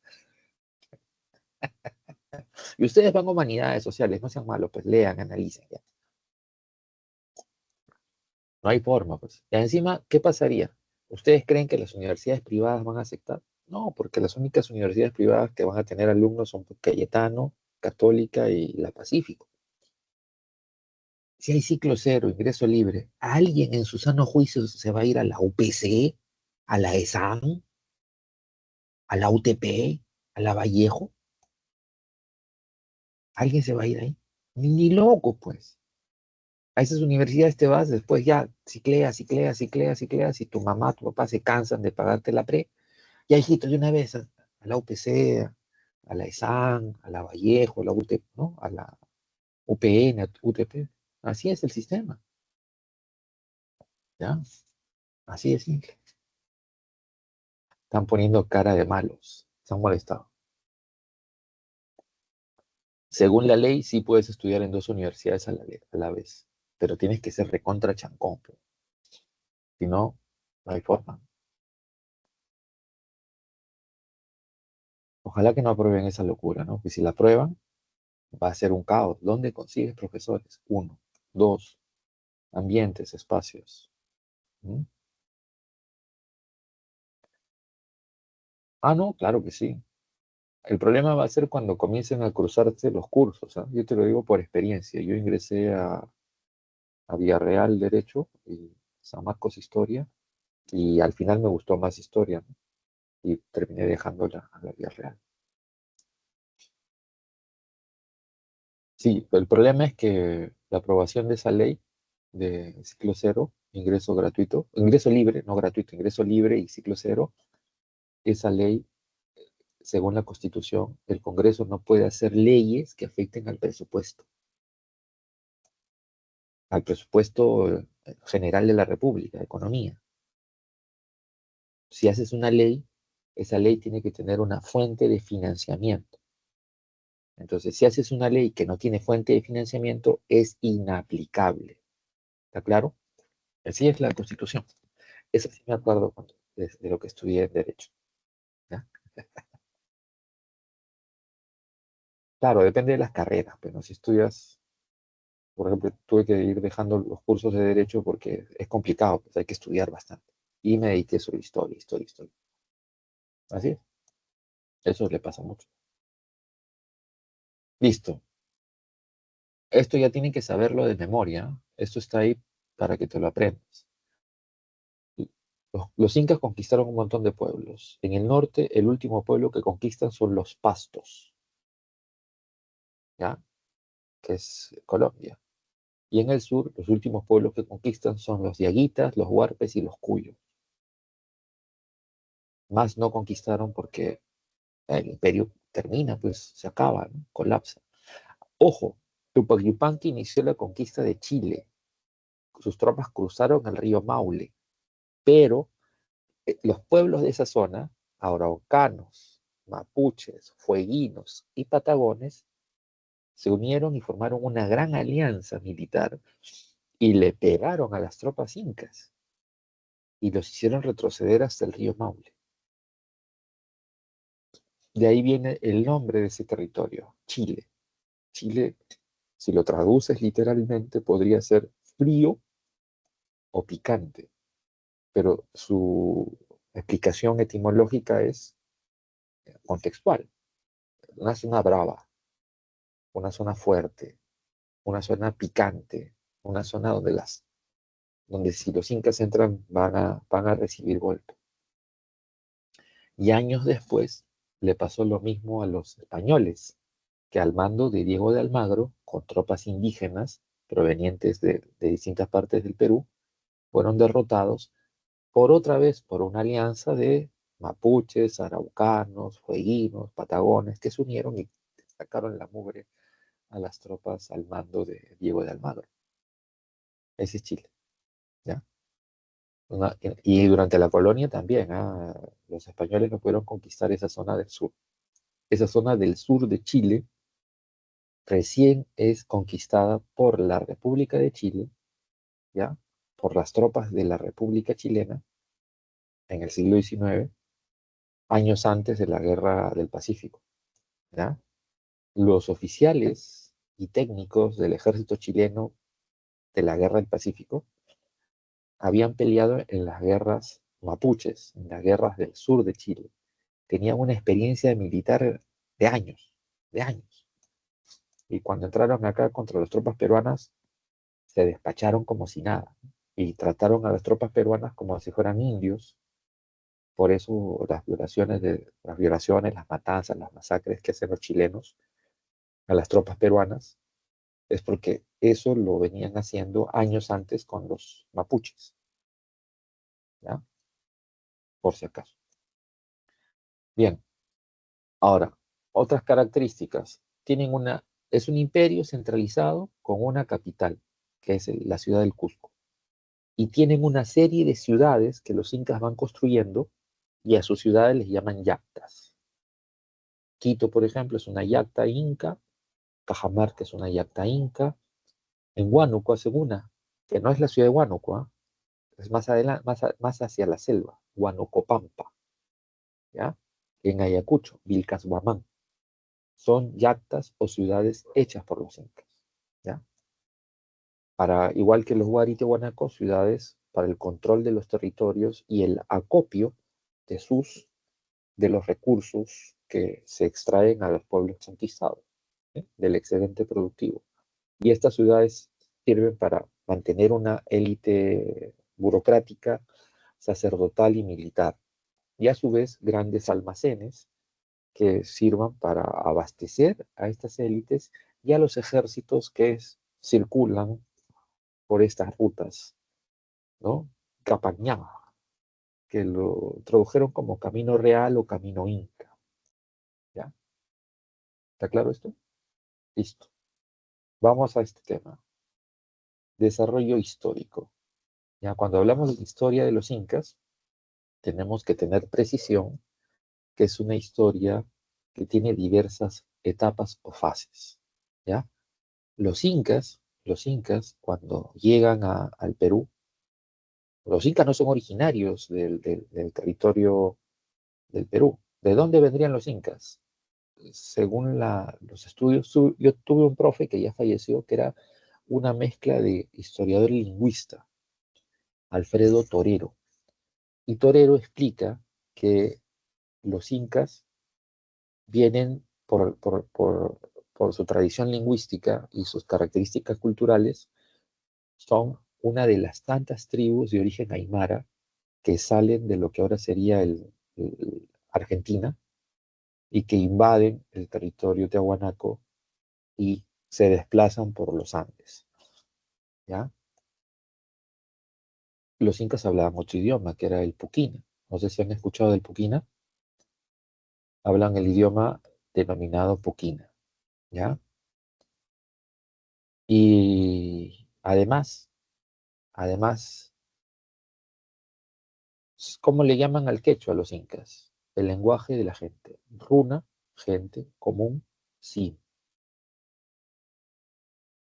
Y ustedes van a humanidades sociales, no sean malos, pues lean, analicen, ya. No hay forma, pues. Y encima, ¿qué pasaría? ¿Ustedes creen que las universidades privadas van a aceptar? No, porque las únicas universidades privadas que van a tener alumnos son Cayetano, Católica y la Pacífico. Si hay ciclo cero, ingreso libre, ¿alguien en su sano juicio se va a ir a la UPC, a la ESAN, a la UTP, a la Vallejo? ¿Alguien se va a ir ahí? Ni loco, pues. A esas universidades te vas, después ya cicleas, cicleas, cicleas, cicleas, y tu mamá, tu papá se cansan de pagarte la pre. Ya, hijito, de una vez a la UPC, a la ESAN, a la Vallejo, a la UTP, ¿no? A la UPN, a UTP. Así es el sistema, ¿ya? Así es simple. Están poniendo cara de malos. Se han molestado. Según la ley, sí puedes estudiar en dos universidades a la vez, pero tienes que ser recontra chancón, pues. Si no, no hay forma. Ojalá que no aprueben esa locura, ¿no? Que si la aprueban, va a ser un caos. ¿Dónde consigues profesores? Uno. Dos, ambientes, espacios. ¿Mm? Ah, no, claro que sí. El problema va a ser cuando comiencen a cruzarse los cursos, ¿ah? Yo te lo digo por experiencia. Yo ingresé a Villarreal Derecho y San Marcos Historia, y al final me gustó más Historia, ¿no? Y terminé dejando la Villarreal. Sí, el problema es que la aprobación de esa ley de ciclo cero, ingreso gratuito, ingreso libre, no gratuito, ingreso libre y ciclo cero, esa ley, según la Constitución, el Congreso no puede hacer leyes que afecten al presupuesto general de la República, economía. Si haces una ley, esa ley tiene que tener una fuente de financiamiento. Entonces, si haces una ley que no tiene fuente de financiamiento, es inaplicable. ¿Está claro? Así es la Constitución. Eso sí me acuerdo de lo que estudié en Derecho. ¿Ya? Claro, depende de las carreras, pero si estudias, por ejemplo, tuve que ir dejando los cursos de Derecho porque es complicado, pues hay que estudiar bastante. Y me dediqué sobre historia, historia, historia. Así es, eso le pasa mucho. Listo. Esto ya tienen que saberlo de memoria. Esto está ahí para que te lo aprendas. Los incas conquistaron un montón de pueblos. En el norte, el último pueblo que conquistan son los pastos, ¿ya? Que es Colombia. Y en el sur, los últimos pueblos que conquistan son los diaguitas, los huarpes y los cuyos. Más no conquistaron porque el imperio termina, pues se acaba, ¿no? Colapsa. Ojo, Tupac Yupanqui inició la conquista de Chile. Sus tropas cruzaron el río Maule, pero los pueblos de esa zona, araucanos, mapuches, fueguinos y patagones, se unieron y formaron una gran alianza militar y le pegaron a las tropas incas y los hicieron retroceder hasta el río Maule. De ahí viene el nombre de ese territorio, Chile. Chile, si lo traduces literalmente, podría ser frío o picante, pero su explicación etimológica es contextual. Una zona brava, una zona fuerte, una zona picante, una zona donde si los incas entran van a recibir golpe. Y años después le pasó lo mismo a los españoles, que al mando de Diego de Almagro, con tropas indígenas provenientes de distintas partes del Perú, fueron derrotados por otra vez por una alianza de mapuches, araucanos, fueguinos, patagones, que se unieron y sacaron la mugre a las tropas al mando de Diego de Almagro. Ese es Chile, ¿ya? Y durante la colonia también, los españoles no pudieron conquistar esa zona del sur. Esa zona del sur de Chile recién es conquistada por la República de Chile, ¿ya? Por las tropas de la República Chilena en el siglo XIX, años antes de la Guerra del Pacífico, ¿ya? Los oficiales y técnicos del ejército chileno de la Guerra del Pacífico habían peleado en las guerras mapuches, en las guerras del sur de Chile. Tenían una experiencia militar de años, de años. Y cuando entraron acá contra las tropas peruanas, se despacharon como si nada y trataron a las tropas peruanas como si fueran indios. Por eso las violaciones, las matanzas, las masacres que hacen los chilenos a las tropas peruanas, es porque eso lo venían haciendo años antes con los mapuches, ¿ya? Por si acaso. Bien, ahora, otras características. Es un imperio centralizado con una capital, que es la ciudad del Cusco. Y tienen una serie de ciudades que los incas van construyendo y a sus ciudades les llaman yaptas. Quito, por ejemplo, es una yacta inca, Cajamarca es una yacta inca, en Huánuco hacen una, que no es la ciudad de Huánuco, ¿ah? Es más adelante, más hacia la selva, Huanocopampa, ¿ya? En Ayacucho, Vilcashuamán. Son yactas o ciudades hechas por los incas, ¿ya? Para, igual que los Huaritiahuanacos, ciudades para el control de los territorios y el acopio de de los recursos que se extraen a los pueblos conquistados, ¿eh? Del excedente productivo. Y estas ciudades sirven para mantener una élite burocrática, sacerdotal y militar, y a su vez grandes almacenes que sirvan para abastecer a estas élites y a los ejércitos que circulan por estas rutas, ¿no? Capañá, que lo tradujeron como camino real o camino inca, ¿ya? ¿Está claro esto? Listo. Vamos a este tema. Desarrollo histórico. Ya cuando hablamos de la historia de los incas, tenemos que tener precisión que es una historia que tiene diversas etapas o fases, ¿ya? Los incas, cuando llegan al Perú, los incas no son originarios del territorio del Perú. ¿De dónde vendrían los incas? Según los estudios, yo tuve un profe que ya falleció, que era una mezcla de historiador y lingüista, Alfredo Torero. Y Torero explica que los incas vienen por su tradición lingüística y sus características culturales, son una de las tantas tribus de origen aymara que salen de lo que ahora sería Argentina y que invaden el territorio tiahuanaco y se desplazan por los Andes, ¿ya? Los incas hablaban otro idioma, que era el puquina. No sé si han escuchado del puquina. Hablan el idioma denominado puquina, ¿ya? Y además, ¿cómo le llaman al quechua a los incas? El lenguaje de la gente. Runa, gente, común, sí.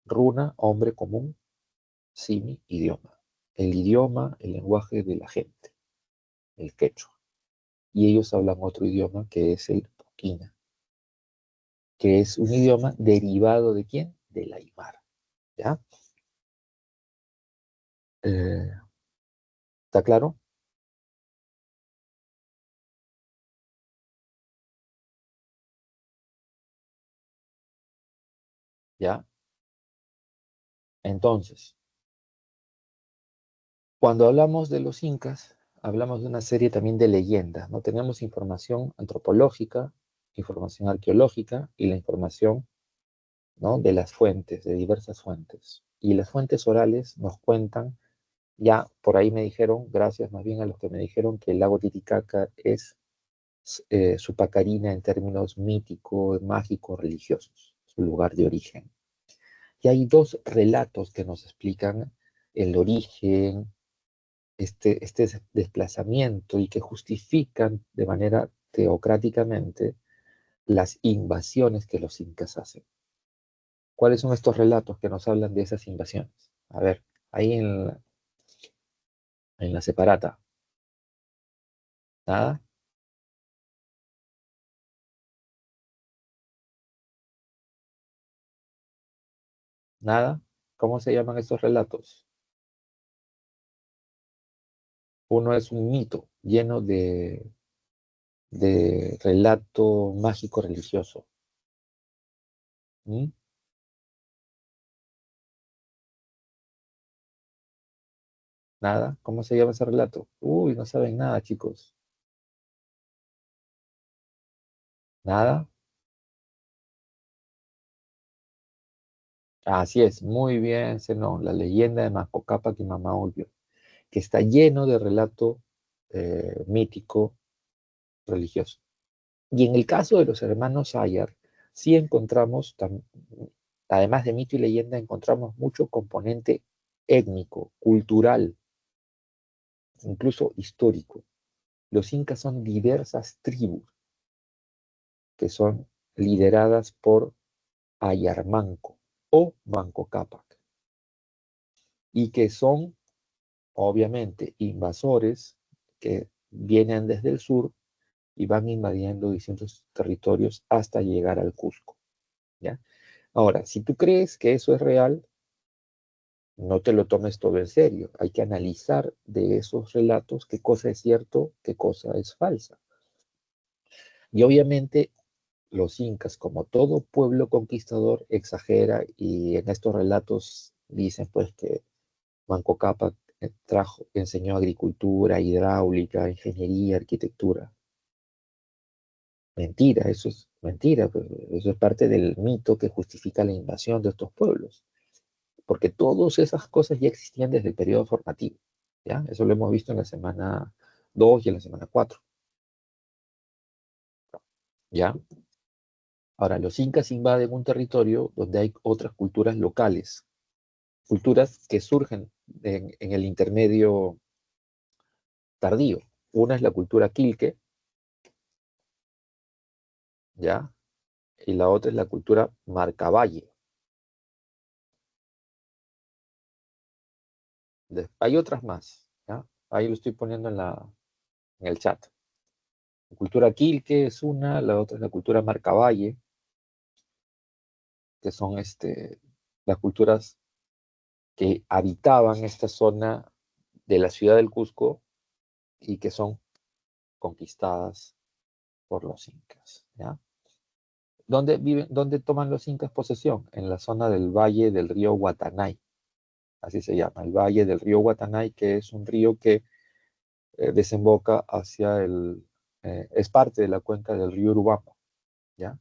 Runa, hombre común, simi, idioma. El idioma, el lenguaje de la gente, el quechua. Y ellos hablan otro idioma que es el puquina, que es un idioma derivado ¿de quién? Del aymara, ¿ya? Eh, ¿Está claro? ¿Ya? Entonces, cuando hablamos de los incas, hablamos de una serie también de leyendas, ¿no? Tenemos información antropológica, información arqueológica y la información, ¿no? De las fuentes, de diversas fuentes. Y las fuentes orales nos cuentan, ya por ahí me dijeron, gracias más bien a los que me dijeron que el lago Titicaca es su pacarina en términos míticos, mágicos, religiosos, su lugar de origen. Y hay dos relatos que nos explican el origen, este desplazamiento y que justifican de manera teocráticamente las invasiones que los incas hacen. ¿Cuáles son estos relatos que nos hablan de esas invasiones? A ver, ahí en la separata. ¿Nada? ¿Nada? ¿Cómo se llaman estos relatos? Uno es un mito lleno de relato mágico religioso. ¿Mm? ¿Nada? ¿Cómo se llama ese relato? Uy, no saben nada, chicos. ¿Nada? Así es, muy bien, Zenón, la leyenda de Manco Cápac y Mama Olbio, que está lleno de relato mítico religioso. Y en el caso de los hermanos Ayar, sí encontramos, además de mito y leyenda, encontramos mucho componente étnico, cultural, incluso histórico. Los incas son diversas tribus que son lideradas por Ayarmanco o Manco Cápac, y que son obviamente invasores que vienen desde el sur y van invadiendo distintos territorios hasta llegar al Cusco, ¿ya? Ahora, si tú crees que eso es real, no te lo tomes todo en serio. Hay que analizar de esos relatos qué cosa es cierto, qué cosa es falsa. Y obviamente los incas, como todo pueblo conquistador, exagera y en estos relatos dicen pues que Manco Cápac enseñó agricultura, hidráulica, ingeniería, arquitectura. Mentira, eso es mentira, pues, eso es parte del mito que justifica la invasión de estos pueblos, porque todas esas cosas ya existían desde el periodo formativo, ¿ya? Eso lo hemos visto en la semana 2 y en la semana 4, ¿ya? Ahora, los incas invaden un territorio donde hay otras culturas locales, culturas que surgen en el intermedio tardío. Una es la cultura quilque, ¿ya? Y la otra es la cultura marcavalle. Hay otras más, ¿ya? Ahí lo estoy poniendo en el chat. La cultura quilque es una, la otra es la cultura marcavalle, que son las culturas que habitaban esta zona de la ciudad del Cusco y que son conquistadas por los incas, ¿ya? ¿Dónde viven, dónde toman los incas posesión? En la zona del valle del río Guatanay, así se llama, el valle del río Guatanay, que es un río que desemboca hacia es parte de la cuenca del río Urubamba, ¿ya?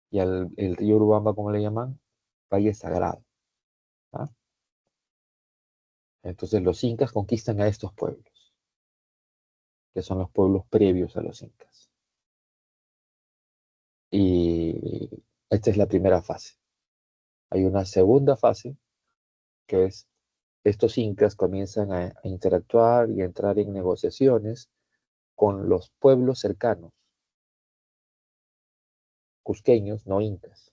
Y el río Urubamba, ¿cómo le llaman? Valle Sagrado, ¿ya? Entonces los incas conquistan a estos pueblos, que son los pueblos previos a los incas. Y esta es la primera fase. Hay una segunda fase, que es estos incas comienzan a interactuar y a entrar en negociaciones con los pueblos cercanos, cusqueños, no incas,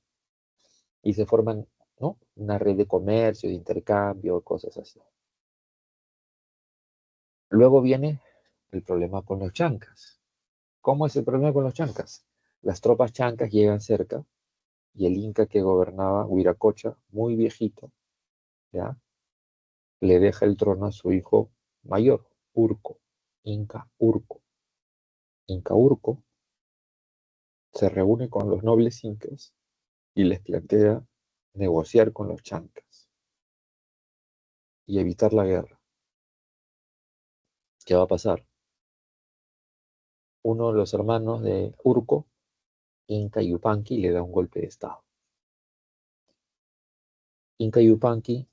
y se forman, ¿no?, una red de comercio, de intercambio, cosas así. Luego viene el problema con los chancas. ¿Cómo es el problema con los chancas? Las tropas chancas llegan cerca y el inca que gobernaba Huiracocha, muy viejito, ¿ya?, le deja el trono a su hijo mayor, Urco, Inca Urco. Inca Urco se reúne con los nobles incas y les plantea negociar con los chancas y evitar la guerra. ¿Qué va a pasar? Uno de los hermanos de Urco, Inca Yupanqui, le da un golpe de estado. Inca Yupanqui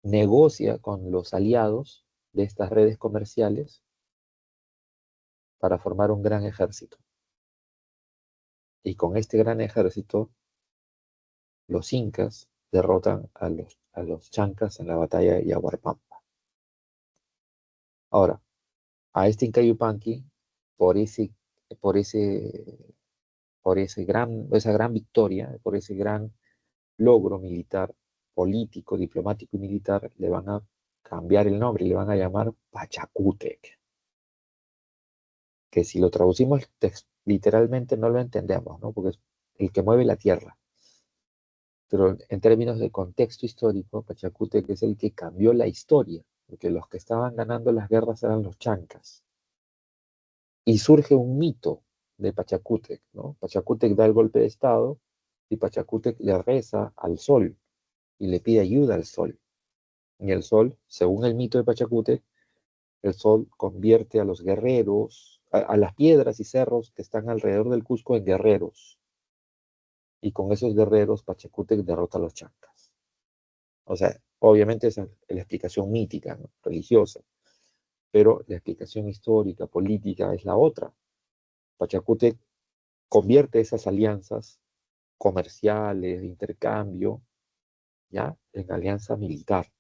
negocia con los aliados de estas redes comerciales para formar un gran ejército. Y con este gran ejército, los incas derrotan a los chancas en la batalla de Yaguarpampa. Ahora, a este Inca Yupanqui, por ese, por ese, esa gran victoria, por ese gran logro militar, político, diplomático y militar, le van a cambiar el nombre, le van a llamar Pachacútec, que si lo traducimos literalmente no lo entendemos, ¿no?, porque es el que mueve la tierra. Pero en términos de contexto histórico, Pachacútec es el que cambió la historia, porque los que estaban ganando las guerras eran los chancas. Y surge un mito de Pachacútec, ¿no? Pachacútec da el golpe de estado y Pachacútec le reza al sol y le pide ayuda al sol. Y el sol, según el mito de Pachacútec, el sol convierte a los guerreros, a las piedras y cerros que están alrededor del Cusco en guerreros. Y con esos guerreros Pachacútec derrota a los chancas. O sea, obviamente esa es la explicación mítica, ¿no?, religiosa, pero la explicación histórica, política es la otra. Pachacútec convierte esas alianzas comerciales, de intercambio, ¿ya?, en alianza militar.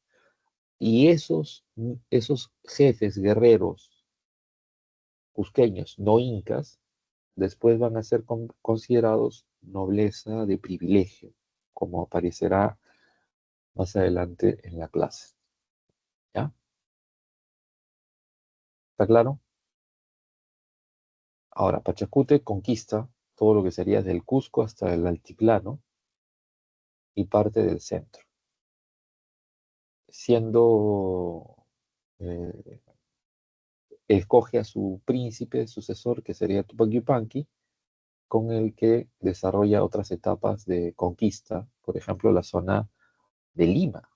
Y esos jefes guerreros cusqueños, no incas, después van a ser considerados nobleza de privilegio, como aparecerá más adelante en la clase. ¿Ya? ¿Está claro? Ahora, Pachacute conquista todo lo que sería desde el Cusco hasta el altiplano y parte del centro, siendo, eh, escoge a su príncipe sucesor, que sería Tupac Yupanqui, con el que desarrolla otras etapas de conquista, por ejemplo, la zona de Lima.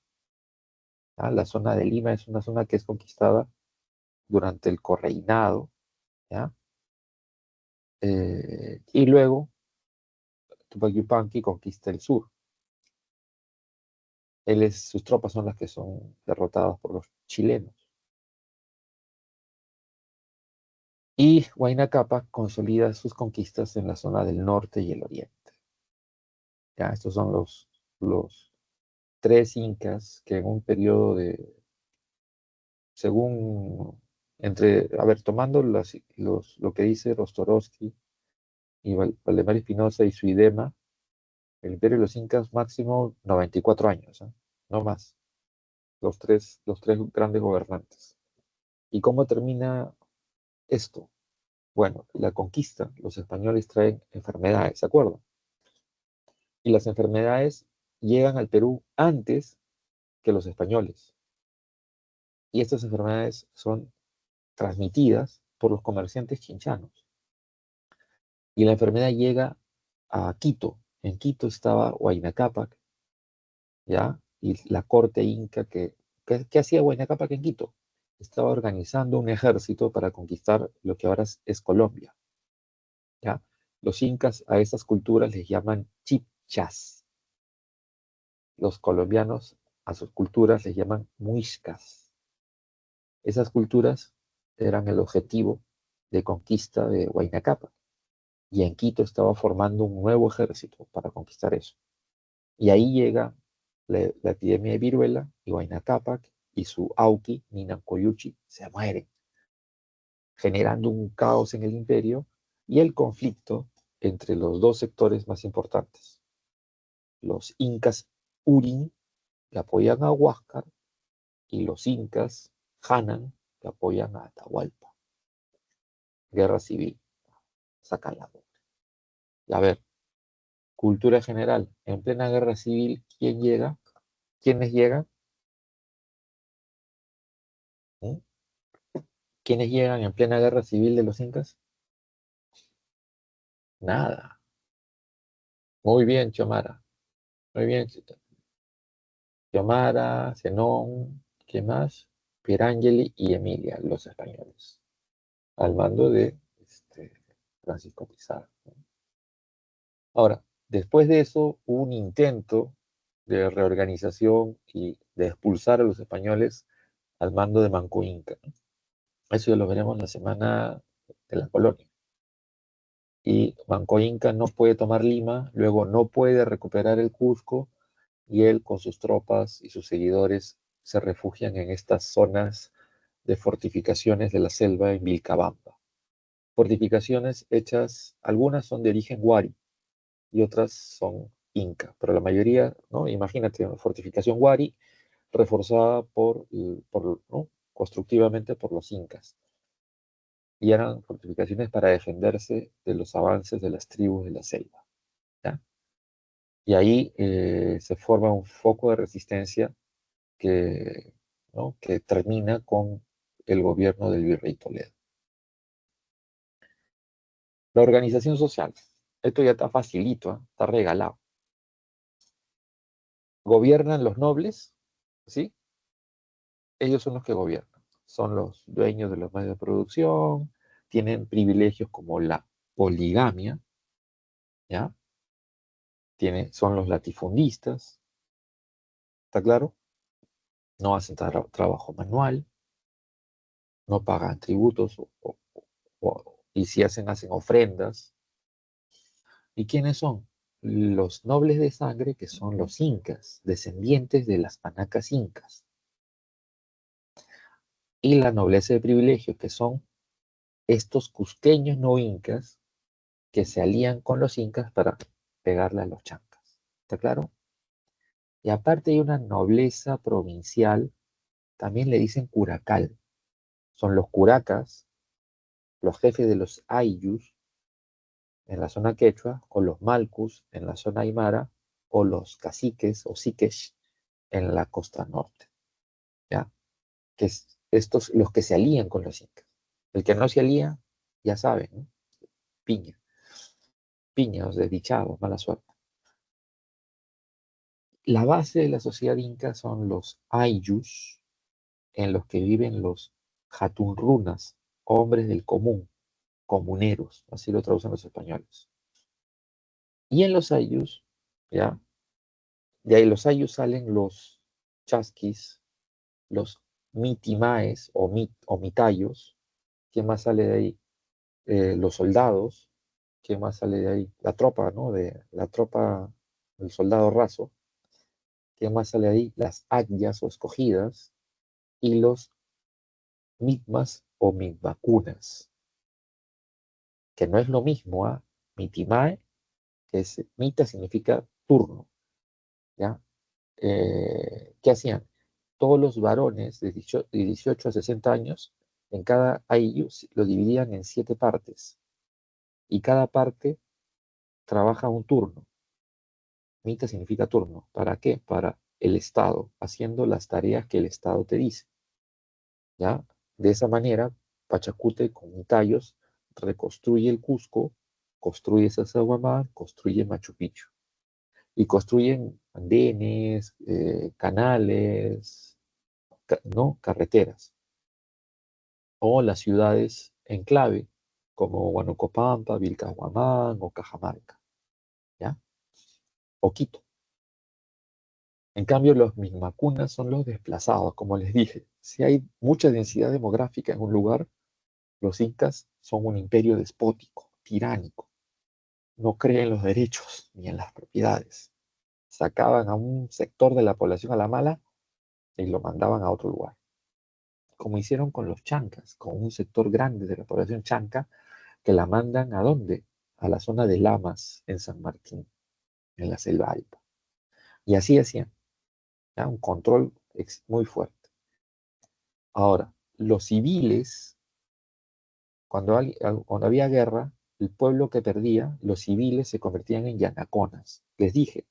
¿Ya? La zona de Lima es una zona que es conquistada durante el correinado, ¿ya? Y luego Tupac Yupanqui conquista el sur. Sus tropas son las que son derrotadas por los chilenos. Y Huayna Capac consolida sus conquistas en la zona del norte y el oriente. Ya, estos son los tres incas que en un periodo de, según, a ver, tomando lo que dice Rostorovsky y Valdemar Espinosa y su idema, el imperio de los incas máximo 94 años, ¿eh? No más, los tres grandes gobernantes. ¿Y cómo termina esto? Bueno, la conquista, los españoles traen enfermedades, ¿se acuerdan? Y las enfermedades llegan al Perú antes que los españoles. Y estas enfermedades son transmitidas por los comerciantes chinchanos. Y la enfermedad llega a Quito. En Quito estaba Huayna Cápac, ¿ya? Y la corte inca ¿qué hacía Huayna Cápac en Quito? Estaba organizando un ejército para conquistar lo que ahora es Colombia, ¿ya? Los incas a esas culturas les llaman chipchas. Los colombianos a sus culturas les llaman muiscas. Esas culturas eran el objetivo de conquista de Huayna Cápac. Y en Quito estaba formando un nuevo ejército para conquistar eso. Y ahí llega la epidemia de viruela y Huayna Cápac y su Auqui, Ninan Coyuchi, se mueren, generando un caos en el imperio y el conflicto entre los dos sectores más importantes. Los incas Urin, que apoyan a Huáscar, y los incas Hanan, que apoyan a Atahualpa. Guerra civil, sacan la boca. Y a ver, cultura general, en plena guerra civil, ¿quién llega? ¿Quiénes llegan? ¿Mm? ¿Quiénes llegan en plena guerra civil de los incas? Nada. Muy bien, Xiomara. Muy bien, Xiomara, Zenón, ¿qué más? Pierangeli y Emilia, los españoles, al mando de Francisco Pizarro. Ahora, después de eso, hubo un intento de reorganización y de expulsar a los españoles al mando de Manco Inca. Eso ya lo veremos la semana de la colonia. Y Manco Inca no puede tomar Lima, luego no puede recuperar el Cusco, y él con sus tropas y sus seguidores se refugian en estas zonas de fortificaciones de la selva en Vilcabamba. Fortificaciones hechas, algunas son de origen Wari y otras son Inca, pero la mayoría, ¿no? Imagínate, una fortificación Wari reforzada ¿no? Constructivamente por los Incas. Y eran fortificaciones para defenderse de los avances de las tribus de la selva. ¿Ya? Y ahí se forma un foco de resistencia ¿no? que termina con el gobierno del virrey Toledo. La organización social. Esto ya está facilito, ¿eh? Está regalado. Gobiernan los nobles, ¿sí? Ellos son los que gobiernan. Son los dueños de los medios de producción, tienen privilegios como la poligamia, ¿ya? Son los latifundistas, ¿está claro? No hacen trabajo manual, no pagan tributos y si hacen ofrendas. ¿Y quiénes son? Los nobles de sangre, que son los incas, descendientes de las panacas incas. Y la nobleza de privilegio, que son estos cusqueños no incas, que se alían con los incas para pegarle a los chancas. ¿Está claro? Y aparte hay una nobleza provincial, también le dicen curacal. Son los curacas, los jefes de los ayllus en la zona quechua, o los malcus en la zona aymara, o los caciques o siques en la costa norte. ¿Ya? Que es estos los que se alían con los incas. El que no se alía, ya saben, ¿no? Piña, piña, desdichados, mala suerte. La base de la sociedad inca son los ayllus, en los que viven los jatunrunas, hombres del común, comuneros, así lo traducen los españoles. Y en los ayllus, ¿ya? De ahí los ayllus salen los chasquis, los mitimaes o mitayos. ¿Quién más sale de ahí? Los soldados. ¿Quién más sale de ahí? La tropa, ¿no? De la tropa del soldado raso. ¿Quién más sale de ahí? Las agyas o escogidas y los mitmas o mitvacunas, que no es lo mismo a mitimae, que es mita significa turno, ¿ya? ¿Qué hacían? Todos los varones de 18 a 60 años, en cada ayllu lo dividían en 7 partes, y cada parte trabaja un turno. Mita significa turno. ¿Para qué? Para el Estado, haciendo las tareas que el Estado te dice, ¿ya? De esa manera, Pachacute con Mitayos reconstruye el Cusco, construye Sacsayhuamán, construye Machu Picchu. Y construyen andenes, canales, ¿no? Carreteras. O las ciudades en clave, como Huanocopampa, Vilcahuamán o Cajamarca, ¿ya? O Quito. En cambio, los mismacunas son los desplazados, como les dije. Si hay mucha densidad demográfica en un lugar, los incas son un imperio despótico, tiránico. No creen en los derechos ni en las propiedades. Sacaban a un sector de la población a la mala y lo mandaban a otro lugar. Como hicieron con los chancas, con un sector grande de la población chanca, que la mandan ¿a dónde? A la zona de Lamas, en San Martín, en la selva alta. Y así hacían, ¿ya? Un control muy fuerte. Ahora, los civiles, cuando había guerra, el pueblo que perdía, los civiles se convertían en yanaconas. Les dije,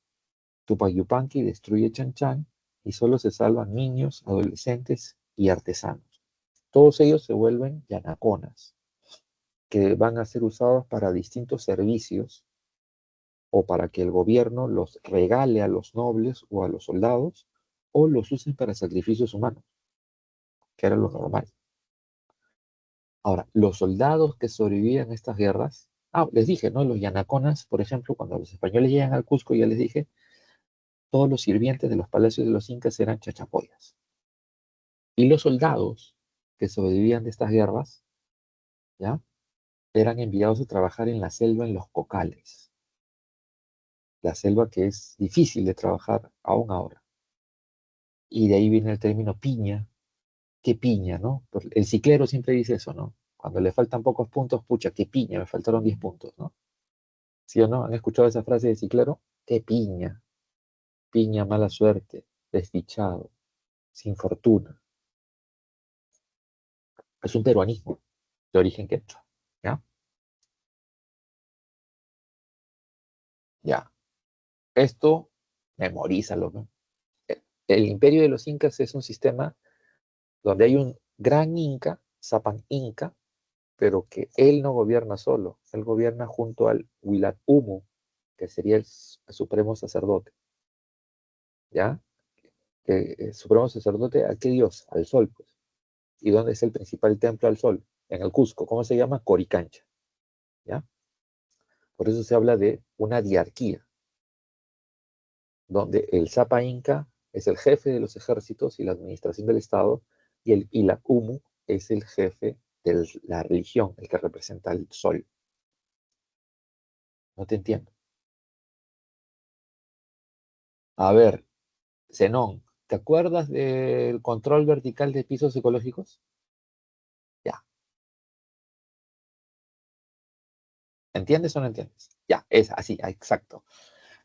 Tupac Yupanqui destruye Chan Chan y solo se salvan niños, adolescentes y artesanos. Todos ellos se vuelven yanaconas, que van a ser usados para distintos servicios o para que el gobierno los regale a los nobles o a los soldados o los usen para sacrificios humanos, que era lo normal. Ahora, los soldados que sobrevivían a estas guerras, les dije, ¿no? Los yanaconas, por ejemplo, cuando los españoles llegan al Cusco, ya les dije, todos los sirvientes de los palacios de los incas eran chachapoyas. Y los soldados que sobrevivían de estas guerras, ¿ya? Eran enviados a trabajar en la selva, en los cocales. La selva que es difícil de trabajar aún ahora. Y de ahí viene el término piña. ¿Qué piña, no? El ciclero siempre dice eso, ¿no? Cuando le faltan pocos puntos, pucha, qué piña, me faltaron 10 puntos, ¿no? ¿Sí o no? ¿Han escuchado esa frase de ciclero? ¡Qué piña! Piña, mala suerte, desdichado, sin fortuna. Es un peruanismo de origen quechua, ¿ya? Ya. Esto, memorízalo, ¿no? El imperio de los incas es un sistema donde hay un gran inca, Sapan Inca, pero que él no gobierna solo, él gobierna junto al Huilat Humu, que sería el supremo sacerdote, ¿ya? El supremo sacerdote, ¿a qué dios? Al sol, pues. ¿Y dónde es el principal templo al sol? En el Cusco. ¿Cómo se llama? Coricancha, ¿ya? Por eso se habla de una diarquía, donde el Sapa Inca es el jefe de los ejércitos y la administración del Estado, y el Ilacumu es el jefe de la religión, el que representa el sol. No te entiendo. A ver, Zenón, ¿te acuerdas del control vertical de pisos ecológicos? Ya. ¿Entiendes o no entiendes? Ya, es así, exacto.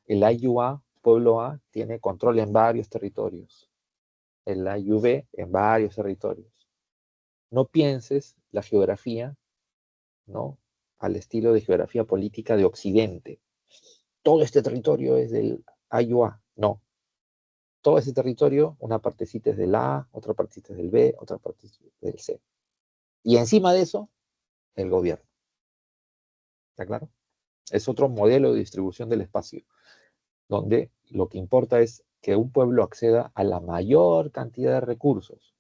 El IUA, pueblo A, tiene control en varios territorios. El IUB en varios territorios. No pienses la geografía, ¿no? Al estilo de geografía política de Occidente. Todo este territorio es del IUA. No. Todo ese territorio, una partecita es del A, otra partecita es del B, otra partecita es del C. Y encima de eso, el gobierno. ¿Está claro? Es otro modelo de distribución del espacio, donde lo que importa es que un pueblo acceda a la mayor cantidad de recursos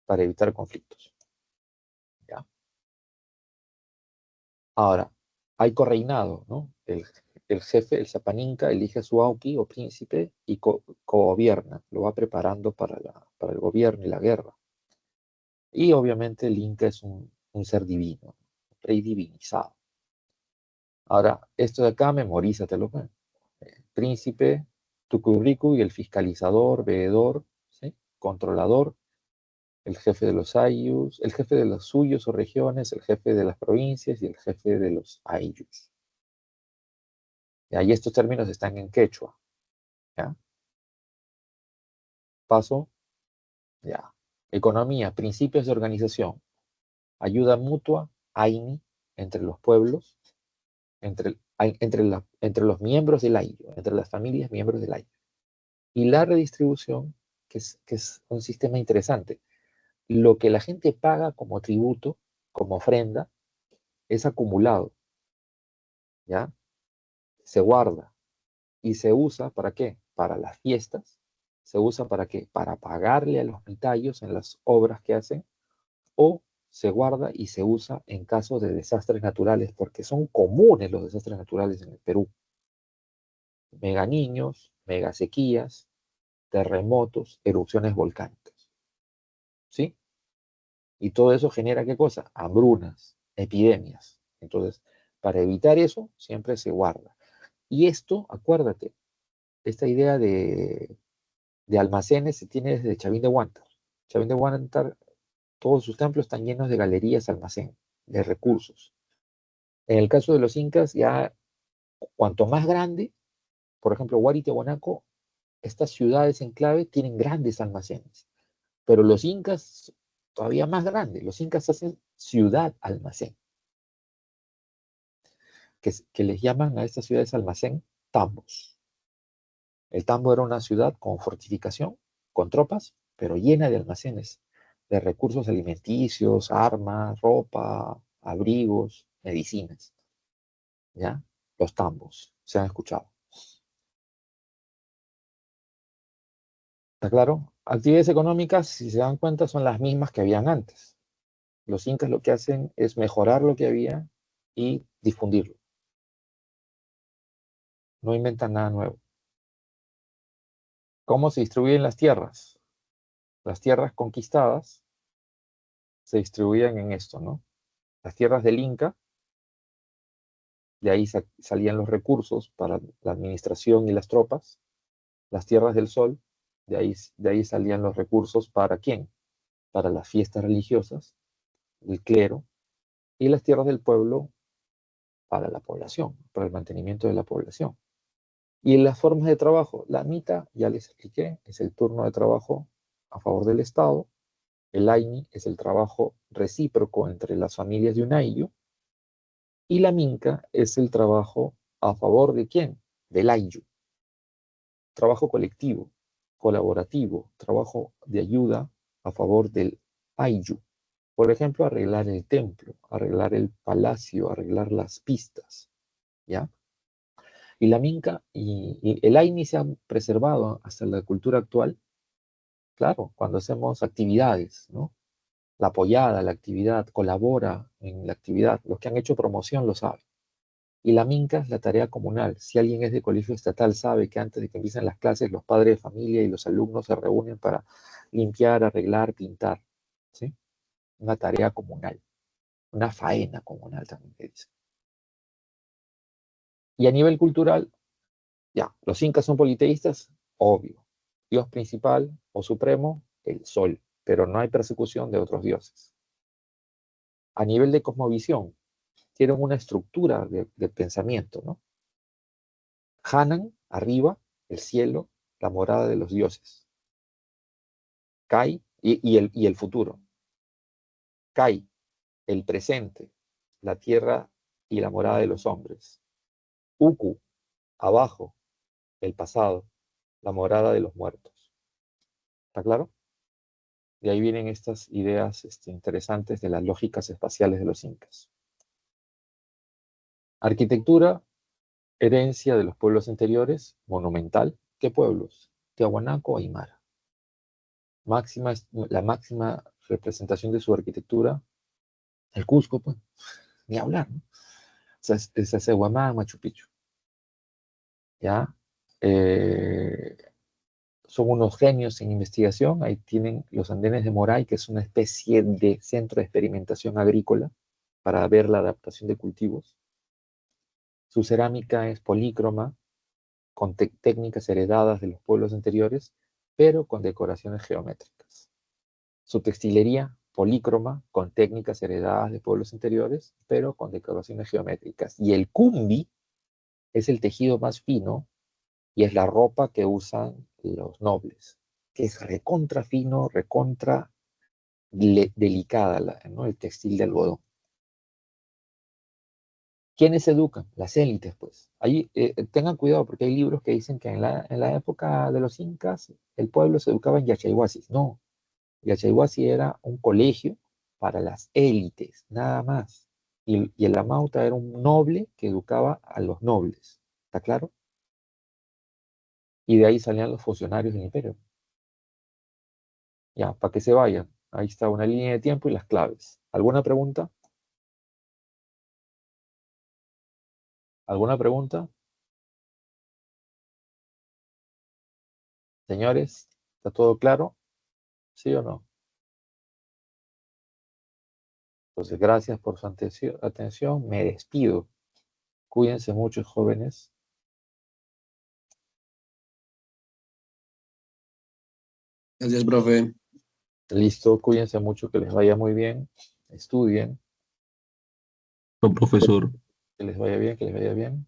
para evitar conflictos. ¿Ya? Ahora, hay correinado, ¿no? El jefe, el Zapaninca, elige a su auqui o príncipe y co-gobierna, lo va preparando para el gobierno y la guerra. Y obviamente el Inca es un ser divino, rey divinizado. Ahora, esto de acá, memorízatelo, pues. Príncipe, Tucurricu y el fiscalizador, veedor, ¿sí? Controlador, el jefe de los ayllus, el jefe de los suyos o regiones, el jefe de las provincias y el jefe de los ayllus. Y ahí estos términos están en quechua. ¿Ya? Paso, ya. Economía, principios de organización, ayuda mutua, AINI, entre los pueblos, entre los miembros del ayllu, entre las familias miembros del ayllu. Y la redistribución, que es un sistema interesante. Lo que la gente paga como tributo, como ofrenda, es acumulado, ¿ya? Se guarda y se usa ¿para qué? Para las fiestas. ¿Se usa para qué? Para pagarle a los pitayos en las obras que hacen, o se guarda y se usa en caso de desastres naturales, porque son comunes los desastres naturales en el Perú. Mega niños, mega sequías, terremotos, erupciones volcánicas, ¿sí? Y todo eso genera ¿qué cosa? Hambrunas, epidemias. Entonces, para evitar eso, siempre se guarda. Y esto, acuérdate, esta idea de almacenes se tiene desde Chavín de Huántar. Chavín de Huántar, todos sus templos están llenos de galerías almacén, de recursos. En el caso de los incas, ya cuanto más grande, por ejemplo, Huari-Tiahuanaco, estas ciudades en clave tienen grandes almacenes. Pero los incas, todavía más grandes, los incas hacen ciudad almacén, que les llaman a estas ciudades almacén tambos. El tambo era una ciudad con fortificación, con tropas, pero llena de almacenes, de recursos alimenticios, armas, ropa, abrigos, medicinas. ¿Ya? Los tambos, se han escuchado. ¿Está claro? Actividades económicas, si se dan cuenta, son las mismas que habían antes. Los incas lo que hacen es mejorar lo que había y difundirlo. No inventan nada nuevo. ¿Cómo se distribuyen las tierras? Las tierras conquistadas se distribuían en esto, ¿no? Las tierras del Inca, de ahí salían los recursos para la administración y las tropas. Las tierras del Sol, de ahí salían los recursos para ¿quién? Para las fiestas religiosas, el clero, y las tierras del pueblo para la población, para el mantenimiento de la población. Y en las formas de trabajo, la mita, ya les expliqué, es el turno de trabajo a favor del Estado. El AINI es el trabajo recíproco entre las familias de un ayllu. Y la minca es el trabajo a favor de quién? Del ayllu. Trabajo colectivo, colaborativo, trabajo de ayuda a favor del ayllu. Por ejemplo, arreglar el templo, arreglar el palacio, arreglar las pistas, ¿ya? Y la minca y el AINI se han preservado hasta la cultura actual, claro, cuando hacemos actividades, ¿no? La apoyada, la actividad, colabora en la actividad. Los que han hecho promoción lo saben. Y la minca es la tarea comunal. Si alguien es de colegio estatal, sabe que antes de que empiecen las clases, los padres de familia y los alumnos se reúnen para limpiar, arreglar, pintar. ¿Sí? Una tarea comunal. Una faena comunal también que dice. Y a nivel cultural, ya, los incas son politeístas, obvio. Dios principal o supremo, el sol. Pero no hay persecución de otros dioses. A nivel de cosmovisión, tienen una estructura de pensamiento, ¿no? Hanan, arriba, el cielo, la morada de los dioses. Kai, y el futuro. Kai, el presente, la tierra y la morada de los hombres. Uku, abajo, el pasado, la morada de los muertos. ¿Está claro? De ahí vienen estas ideas interesantes de las lógicas espaciales de los incas. Arquitectura, herencia de los pueblos anteriores, monumental. ¿Qué pueblos? Tiahuanaco, Aymara. La máxima representación de su arquitectura, el Cusco, pues, ni hablar, ¿no? O sea, es Sacsayhuamán, Machu Picchu. ¿Ya? Eh, Son unos genios en investigación. Ahí tienen los andenes de Moray, que es una especie de centro de experimentación agrícola para ver la adaptación de cultivos. Su cerámica es polícroma, con técnicas heredadas de los pueblos anteriores, pero con decoraciones geométricas. Su textilería, polícroma, con técnicas heredadas de pueblos anteriores, pero con decoraciones geométricas. Y el cumbi es el tejido más fino y es la ropa que usan los nobles, que es recontra fino, recontra delicada, ¿no? El textil de algodón. ¿Quiénes educan? Las élites, pues. Ahí tengan cuidado porque hay libros que dicen que en la época de los incas el pueblo se educaba en Yachaywasi. No, Yachaywasi era un colegio para las élites, nada más. Y el Amauta era un noble que educaba a los nobles. ¿Está claro? Y de ahí salían los funcionarios del imperio. Ya, para que se vayan. Ahí está una línea de tiempo y las claves. ¿Alguna pregunta? ¿Alguna pregunta? Señores, ¿está todo claro? ¿Sí o no? Entonces, gracias por su atención. Me despido. Cuídense mucho, jóvenes. Gracias, profe. Listo, cuídense mucho, que les vaya muy bien. Estudien, Profesor. que les vaya bien, que les vaya bien.